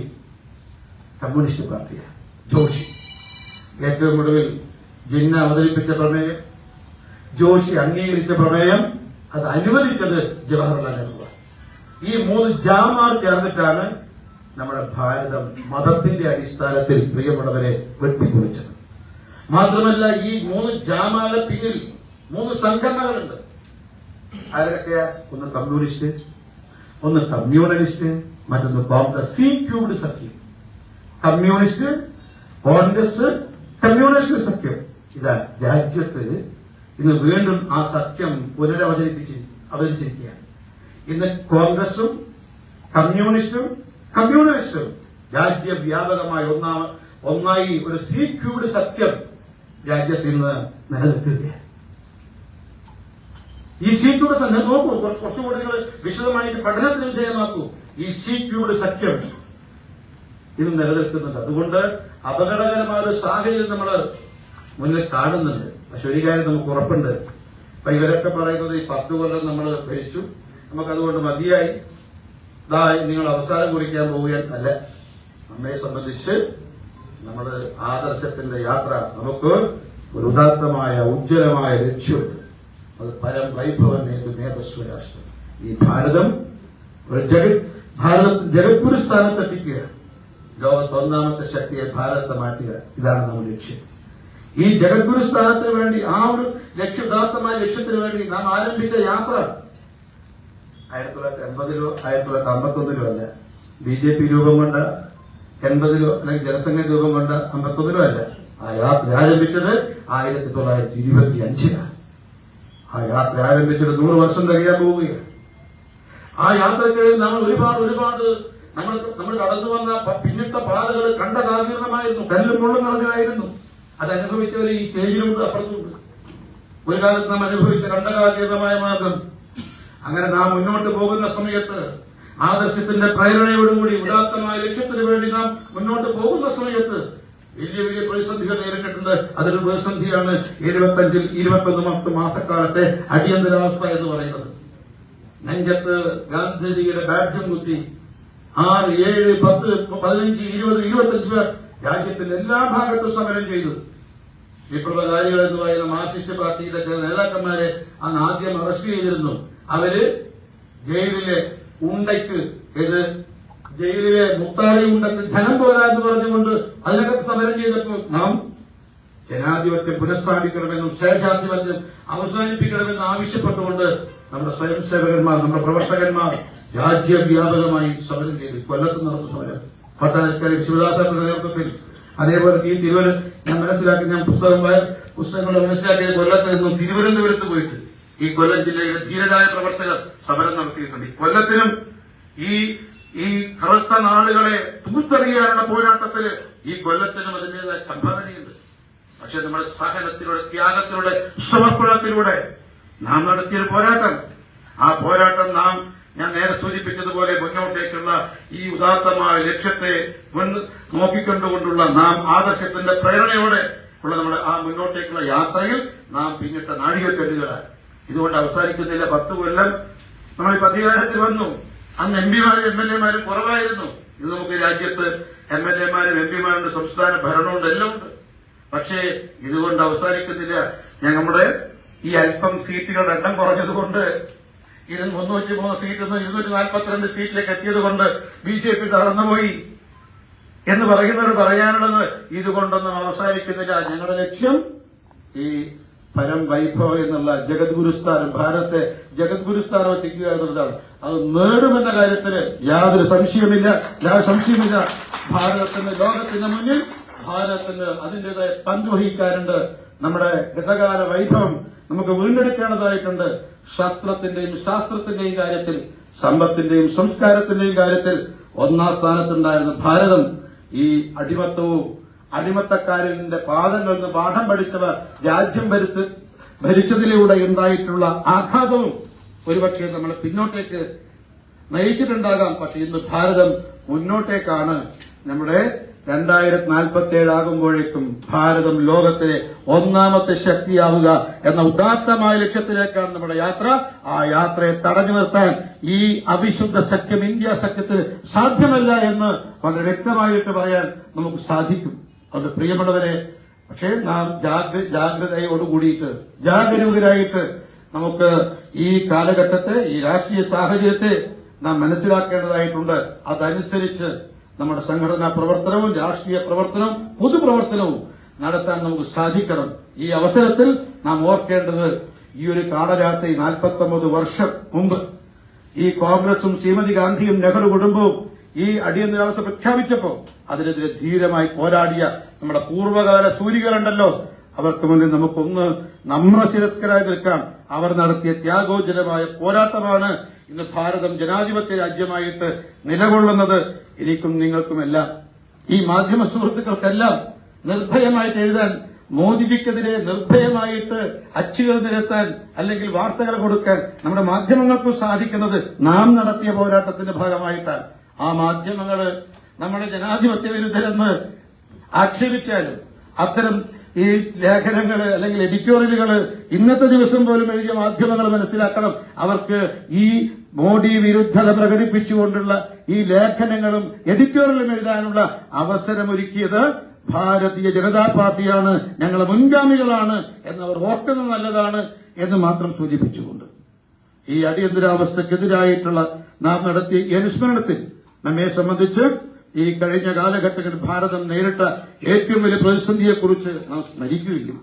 കമ്മ്യൂണിസ്റ്റ് പാർട്ടിയാണ്, ജോഷി. ഏറ്റവും ഒടുവിൽ ജിന്ന അവതരിപ്പിച്ച പ്രമേയം, ജോഷി അംഗീകരിച്ച പ്രമേയം, അത് അനുവദിച്ചത് ജവഹർലാൽ നെഹ്റു. ഈ 3 ജാമാർ ചേർന്നിട്ടാണ് നമ്മുടെ ഭാരതം മതത്തിന്റെ അടിസ്ഥാനത്തിൽ പ്രിയമുള്ളവരെ വെട്ടിക്കുറിച്ചത്. മാത്രമല്ല ഈ 3 ജാമാരുടെ പിന്നിൽ 3 സംഘടനകളുണ്ട്. ആരൊക്കെയാ? ഒന്ന് കമ്മ്യൂണിസ്റ്റ്, ഒന്ന് കമ്മ്യൂണലിസ്റ്റ്, മറ്റൊന്ന് കോൺഗ്രസ്. സി ക്യൂബ്ഡ് സഖ്യം. കമ്മ്യൂണിസ്റ്റ്, കോൺഗ്രസ്, കമ്മ്യൂണിസ്റ്റ് സഖ്യം. ഇതാ രാജ്യത്ത് ഇന്ന് വീണ്ടും ആ സഖ്യം അവതരിച്ചിരിക്കുകയാണ്. ഇന്ന് കോൺഗ്രസും കമ്മ്യൂണിസ്റ്റും രാജ്യവ്യാപകമായി ഒന്നായി ഒരു സി ക്യൂബ്ഡ് സഖ്യം രാജ്യത്ത് ഇന്ന് നിലനിൽക്കുകയാണ്. ഈ സി ക്യൂബ്ഡ് തന്നെ നോക്കൂ, കുറച്ചുകൂടി നിങ്ങൾ വിശദമായിട്ട് പഠനത്തിന് വിധേയമാക്കൂ. ഈ സി ക്യൂബ്ഡ് സഖ്യം ഇത് നിലനിൽക്കുന്നുണ്ട്. അതുകൊണ്ട് അപകടകരമായ ഒരു സാഹചര്യം നമ്മൾ മുന്നിൽ കാണുന്നുണ്ട്. പക്ഷെ ഒരു കാര്യം നമുക്ക് ഉറപ്പുണ്ട്, അപ്പൊ ഇവരൊക്കെ പറയുന്നത് ഈ 10 കൊല്ലം നമ്മൾ ഭരിച്ചു, നമുക്കതുകൊണ്ട് മതിയായി, നിങ്ങൾ അവസാനം കുറിക്കാൻ പോവുകയാണ്. അല്ല, നമ്മെ സംബന്ധിച്ച് നമ്മുടെ ആദർശത്തിന്റെ യാത്ര നമുക്ക് ഒരു ഉദാത്തമായ ഉജ്ജ്വലമായ ലക്ഷ്യമുണ്ട്. അത് പരം വൈഭവൻ നേതൃത്വ രാഷ്ട്രം. ഈ ഭാരതം ജഗദ്ഗുരു സ്ഥാനത്തെത്തിക്കുക, ലോകത്ത് 1ാമത്തെ ശക്തിയെ ഭാരതത്തെ മാറ്റുക, ഇതാണ് നമ്മുടെ ലക്ഷ്യം. ഈ ജഗദ്ഗുരു സ്ഥാനത്തിന് വേണ്ടി, ആ ഒരു ഉദാത്തമായ ലക്ഷ്യത്തിന് വേണ്ടി നാം ആരംഭിച്ച യാത്ര 1980-ലോ 1951-ലോ അല്ല, BJP രൂപം കൊണ്ട് 80-ലോ അല്ലെങ്കിൽ ജനസംഘ രൂപം കൊണ്ട് 51-ലോ അല്ല. ആ യാത്ര ആരംഭിച്ചത് 1925-ലാണ്. ആ യാത്ര ആരംഭിച്ചത് 100 വർഷം തികയാൻ പോവുകയാണ്. ആ യാത്രക്കിടയിൽ നമ്മൾ ഒരുപാട് നമ്മൾ കടന്നു വന്ന പിന്നിട്ട പാതകൾ കണ്ടകാകീർണമായിരുന്നു, കല്ലും മുള്ളും നിറഞ്ഞതായിരുന്നു. അത് അനുഭവിച്ചവർ ഈ സ്റ്റേജിലുണ്ട്, അപ്പുറത്തുണ്ട്. ഒരു കാലത്ത് നാം അനുഭവിച്ച കണ്ടകാകീർണമായ മാർഗം. അങ്ങനെ നാം മുന്നോട്ട് പോകുന്ന സമയത്ത് ആദർശത്തിന്റെ പ്രേരണയോടുകൂടി ഉദാത്തമായ ലക്ഷ്യത്തിന് വേണ്ടി നാം മുന്നോട്ട് പോകുന്ന സമയത്ത് വലിയ പ്രതിസന്ധികൾ നേരിട്ടിട്ടുണ്ട്. അതൊരു പ്രതിസന്ധിയാണ് 21 മാസക്കാലത്തെ അടിയന്തരാവസ്ഥ എന്ന് പറയുന്നത്. നെഞ്ചത്ത് ഗാന്ധിജിയുടെ ബാഡ്ജും കുത്തി 6, 7, 10, 15, 20, 25 പേർ രാജ്യത്തിന്റെ എല്ലാ ഭാഗത്തും സമരം ചെയ്തു. വിപ്ലവകാരികൾ എന്ന് പറയുന്ന മാർക്സിസ്റ്റ് പാർട്ടിയിലെ നേതാക്കന്മാരെ അന്ന് ആദ്യം അറസ്റ്റ് ചെയ്തിരുന്നു. അവര് ജയിലിലെ ഉണ്ടയ്ക്ക്, ജയിലിലെ മുത്താരി ഉണ്ടയ്ക്ക് ധനം പോരാ എന്ന് പറഞ്ഞുകൊണ്ട് അതിനകത്ത് സമരം ചെയ്തപ്പോൾ നാം ജനാധിപത്യം പുനഃസ്ഥാപിക്കണമെന്നും സ്വേച്ഛാധിപത്യം അവസാനിപ്പിക്കണമെന്ന് ആവശ്യപ്പെട്ടുകൊണ്ട് നമ്മുടെ സ്വയം സേവകന്മാർ, നമ്മുടെ പ്രവർത്തകന്മാർ രാജ്യവ്യാപകമായി സമരം ചെയ്തു. കൊല്ലത്ത് നടന്ന സമരം പട്ടാളക്കാരി ശിവദാസന്റെ നേതൃത്വത്തിൽ. അതേപോലെ ഈ ഞാൻ പുസ്തകങ്ങൾ മനസ്സിലാക്കിയത് കൊല്ലത്ത് നിന്നും തിരുവനന്തപുരത്ത് പോയിട്ട് ഈ കൊല്ലം ജില്ലയിലെ ധീരരായ പ്രവർത്തകർ സമരം നടത്തിയിട്ടുണ്ട്. കൊല്ലത്തിനും ഈ കറുത്ത നാടുകളെ തൂത്തെറിയാനുള്ള പോരാട്ടത്തിന് ഈ കൊല്ലത്തിനും അതിന്റേതായ സംഭാവനയുണ്ട്. പക്ഷെ നമ്മുടെ സഹനത്തിലൂടെ, ത്യാഗത്തിലൂടെ, സമർപ്പണത്തിലൂടെ നാം നടത്തിയൊരു പോരാട്ടം, ആ പോരാട്ടം ഞാൻ നേരെ സൂചിപ്പിച്ചതുപോലെ മുന്നോട്ടേക്കുള്ള ഈ ഉദാത്തമായ ലക്ഷ്യത്തെ നോക്കിക്കൊണ്ടുകൊണ്ടുള്ള നാം ആദർശത്തിന്റെ പ്രേരണയോടെ ഉള്ള നമ്മുടെ ആ മുന്നോട്ടേക്കുള്ള യാത്രയിൽ നാം പിന്നിട്ട നാഴികക്കല്ലുകളാണ്. ഇതുകൊണ്ട് അവസാനിക്കുന്നില്ല. 10 കൊല്ലം നമ്മളിപ്പോ അധികാരത്തിൽ വന്നു. അന്ന് എംപിമാരും MLA മാരും കുറവായിരുന്നു. ഇത് നമുക്ക് രാജ്യത്ത് MLA മാരും MP മാരുണ്ട്, സംസ്ഥാന ഭരണമുണ്ട്, എല്ലാം ഉണ്ട്. പക്ഷേ ഇതുകൊണ്ട് അവസാനിക്കുന്നില്ല. നമ്മുടെ ഈ അല്പം സീറ്റുകളുടെ എണ്ണം കുറഞ്ഞതുകൊണ്ട് 303 സീറ്റിൽ നിന്ന് 242 സീറ്റിലേക്ക് എത്തിയത് കൊണ്ട് BJP തളർന്നുപോയി എന്ന് പറയുന്നവർ പറയാനുള്ളത് ഇതുകൊണ്ടൊന്നും അവസാനിക്കുന്നില്ല. ഞങ്ങളുടെ ലക്ഷ്യം ഈ പരം വൈഭവം എന്നുള്ള ജഗദ്ഗുരുസ്ഥാനം, ഭാരതത്തെ ജഗദ്ഗുരുസ്ഥാനം എത്തിക്കുക എന്നുള്ളതാണ്. അത് നേടുമെന്ന കാര്യത്തിൽ യാതൊരു സംശയമില്ല. ഭാരതത്തിന്, ലോകത്തിന് മുന്നിൽ ഭാരതത്തിന് അതിന്റേതായ പങ്ക് വഹിക്കാനുണ്ട്. നമ്മുടെ ഗതകാല വൈഭവം നമുക്ക് വീണ്ടെടുക്കേണ്ടതായിട്ടുണ്ട്. ശാസ്ത്രത്തിന്റെയും കാര്യത്തിൽ, സമ്പത്തിന്റെയും സംസ്കാരത്തിന്റെയും കാര്യത്തിൽ ഒന്നാം സ്ഥാനത്തുണ്ടായിരുന്ന ഭാരതം ഈ അടിമത്തക്കാരന്റെ പാദങ്ങളിൽ നിന്ന് പാഠം പഠിച്ചവർ രാജ്യം ഭരിച്ചതിലൂടെ ഉണ്ടായിട്ടുള്ള ആഘാതവും ഒരുപക്ഷെ നമ്മളെ പിന്നോട്ടേക്ക് നയിച്ചിട്ടുണ്ടാകാം. പക്ഷെ ഇന്ന് ഭാരതം മുന്നോട്ടേക്കാണ്. നമ്മുടെ 2047 ആകുമ്പോഴേക്കും ഭാരതം ലോകത്തിലെ ഒന്നാമത്തെ ശക്തിയാവുക എന്ന ഉദാത്തമായ ലക്ഷ്യത്തിലേക്കാണ് നമ്മുടെ യാത്ര. ആ യാത്രയെ തടഞ്ഞു നിർത്താൻ ഈ അവിശുദ്ധ സഖ്യം, ഇന്ത്യ സഖ്യത്തിന് സാധ്യമല്ല എന്ന് വളരെ വ്യക്തമായിട്ട് പറയാൻ നമുക്ക് സാധിക്കും. അതുകൊണ്ട് പ്രിയമുള്ളവരെ, പക്ഷേ നാം ജാഗ്രതയോടുകൂടിയിട്ട്, ജാഗരൂകരായിട്ട് നമുക്ക് ഈ കാലഘട്ടത്തെ, ഈ രാഷ്ട്രീയ സാഹചര്യത്തെ നാം മനസ്സിലാക്കേണ്ടതായിട്ടുണ്ട്. അതനുസരിച്ച് നമ്മുടെ സംഘടനാ പ്രവർത്തനവും രാഷ്ട്രീയ പ്രവർത്തനവും പൊതുപ്രവർത്തനവും നടത്താൻ നമുക്ക് സാധിക്കണം. ഈ അവസരത്തിൽ നാം ഓർക്കേണ്ടത്, ഈ ഒരു കാലരാത്രി 49 വർഷം മുമ്പ് ഈ കോൺഗ്രസും ശ്രീമതി ഗാന്ധിയും നെഹ്റു കുടുംബവും ഈ അടിയന്തരാവസ്ഥ പ്രഖ്യാപിച്ചപ്പോൾ അതിനെതിരെ ധീരമായി പോരാടിയ നമ്മുടെ പൂർവ്വകാല സൂരികളുണ്ടല്ലോ, അവർക്ക് മുന്നിൽ നമുക്കൊന്ന് നമ്രശിരസ്കരായി നിൽക്കാം. അവർ നടത്തിയ ത്യാഗോജ്ജലമായ പോരാട്ടമാണ് ഇന്ന് ഭാരതം ജനാധിപത്യ രാജ്യമായിട്ട് നിലകൊള്ളുന്നത്. എനിക്കും നിങ്ങൾക്കുമെല്ലാം, ഈ മാധ്യമ സുഹൃത്തുക്കൾക്കെല്ലാം നിർഭയമായിട്ട് എഴുതാൻ, മോദിജിക്കെതിരെ നിർഭയമായിട്ട് അച്ചുകൾ നിരത്താൻ അല്ലെങ്കിൽ വാർത്തകൾ കൊടുക്കാൻ നമ്മുടെ മാധ്യമങ്ങൾക്കും സാധിക്കുന്നത് നാം നടത്തിയ പോരാട്ടത്തിന്റെ ഭാഗമായിട്ടാണ്. ആ മാധ്യമങ്ങള് നമ്മുടെ ജനാധിപത്യ വിരുദ്ധരെന്ന് ആക്ഷേപിച്ചാലും അത്തരം ഈ ലേഖനങ്ങള് അല്ലെങ്കിൽ എഡിറ്റോറിയലുകള് ഇന്നത്തെ ദിവസം പോലും എഴുതിയ മാധ്യമങ്ങൾ മനസ്സിലാക്കണം, അവർക്ക് ഈ മോഡി വിരുദ്ധത പ്രകടിപ്പിച്ചുകൊണ്ടുള്ള ഈ ലേഖനങ്ങളും എഡിറ്റോറിയലും എഴുതാനുള്ള അവസരമൊരുക്കിയത് ഭാരതീയ ജനതാ പാർട്ടിയാണ്, ഞങ്ങളെ മുൻഗാമികളാണ് എന്നവർ ഓർക്കുന്നത് നല്ലതാണ് എന്ന് മാത്രം സൂചിപ്പിച്ചുകൊണ്ട് ഈ അടിയന്തരാവസ്ഥക്കെതിരായിട്ടുള്ള നാം നടത്തിയ ഈ അനുസ്മരണത്തിൽ നമ്മെ സംബന്ധിച്ച് ഈ കഴിഞ്ഞ കാലഘട്ടങ്ങളിൽ ഭാരതം നേരിട്ട ഏറ്റവും വലിയ പ്രതിസന്ധിയെക്കുറിച്ച് നാം സ്മരിക്കുകയും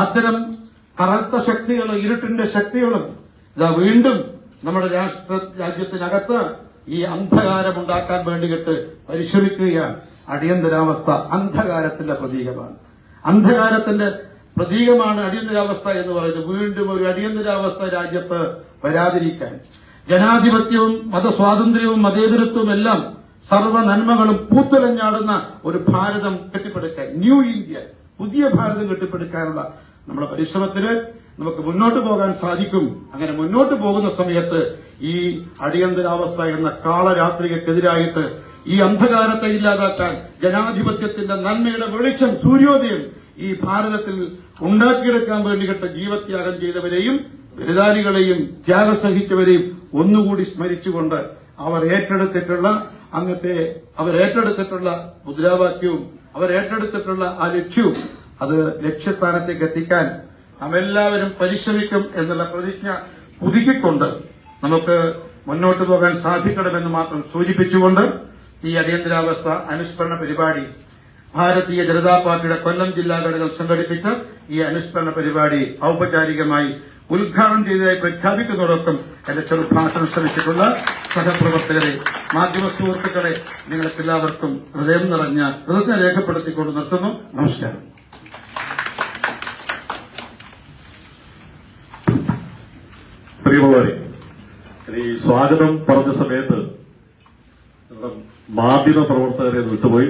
അത്തരം കറുത്ത ശക്തികളും ഇരുട്ടിന്റെ ശക്തികളും ഇതാ വീണ്ടും നമ്മുടെ രാജ്യത്തിനകത്ത് ഈ അന്ധകാരമുണ്ടാക്കാൻ വേണ്ടിയിട്ട് പരിശ്രമിക്കുകയാണ്. അടിയന്തരാവസ്ഥ അന്ധകാരത്തിന്റെ പ്രതീകമാണ്. അന്ധകാരത്തിന്റെ പ്രതീകമാണ് അടിയന്തരാവസ്ഥ എന്ന് പറയുന്നത്. വീണ്ടും ഒരു അടിയന്തരാവസ്ഥ രാജ്യത്ത് വരാതിരിക്കാൻ ജനാധിപത്യവും മതസ്വാതന്ത്ര്യവും മതേതരത്വവും എല്ലാം സർവ്വ നന്മകളും പൂത്തുലഞ്ഞാടുന്ന ഒരു ഭാരതം കെട്ടിപ്പടുക്കാൻ, ന്യൂ ഇന്ത്യ, പുതിയ ഭാരതം കെട്ടിപ്പടുക്കാനുള്ള നമ്മുടെ പരിശ്രമത്തിന് നമുക്ക് മുന്നോട്ട് പോകാൻ സാധിക്കും. അങ്ങനെ മുന്നോട്ട് പോകുന്ന സമയത്ത് ഈ അടിയന്തരാവസ്ഥ എന്ന കാളരാത്രികൾക്കെതിരായിട്ട് ഈ അന്ധകാരത്തെ ഇല്ലാതാക്കാൻ ജനാധിപത്യത്തിന്റെ നന്മയുടെ വെളിച്ചം, സൂര്യോദയം ഈ ഭാരതത്തിൽ ഉണ്ടാക്കിയെടുക്കാൻ വേണ്ടിയിട്ട് ജീവത്യാഗം ചെയ്തവരെയും ബലിദാനികളെയും ത്യാഗം സഹിച്ചവരെയും ഒന്നുകൂടി സ്മരിച്ചുകൊണ്ട് അവരേറ്റെടുത്തിട്ടുള്ള മുദ്രാവാക്യവും അവരേറ്റെടുത്തിട്ടുള്ള ആ ലക്ഷ്യവും അത് ലക്ഷ്യസ്ഥാനത്തേക്ക് എത്തിക്കാൻ നാം എല്ലാവരും പരിശ്രമിക്കും എന്നുള്ള പ്രതിജ്ഞ പുതുക്കിക്കൊണ്ട് നമുക്ക് മുന്നോട്ട് പോകാൻ സാധിക്കണമെന്ന് മാത്രം സൂചിപ്പിച്ചുകൊണ്ട് ഈ അടിയന്തരാവസ്ഥ അനുസ്മരണ പരിപാടി ഭാരതീയ ജനതാ പാർട്ടിയുടെ കൊല്ലം ജില്ലാ ഘടകം സംഘടിപ്പിച്ച ഈ അനുസ്മരണ പരിപാടി ഔപചാരികമായി ഉദ്ഘാടനം ചെയ്തതായി പ്രഖ്യാപിക്കുന്നതോടൊപ്പം എന്റെ ചെറുഭാഷണം ശ്രമിച്ചിട്ടുള്ള സഹപ്രവർത്തകരെ, മാധ്യമ സുഹൃത്തുക്കളെ, നിങ്ങൾക്കെല്ലാവർക്കും ഹൃദയം നിറഞ്ഞ കൃതജ്ഞത രേഖപ്പെടുത്തിക്കൊണ്ട് നിർത്തുന്നു. നമസ്കാരം. പ്രിയമുള്ളവരെ, ഈ സ്വാഗതം പറഞ്ഞ സമയത്ത് മാധ്യമ പ്രവർത്തകരെ വിട്ടുപോയി.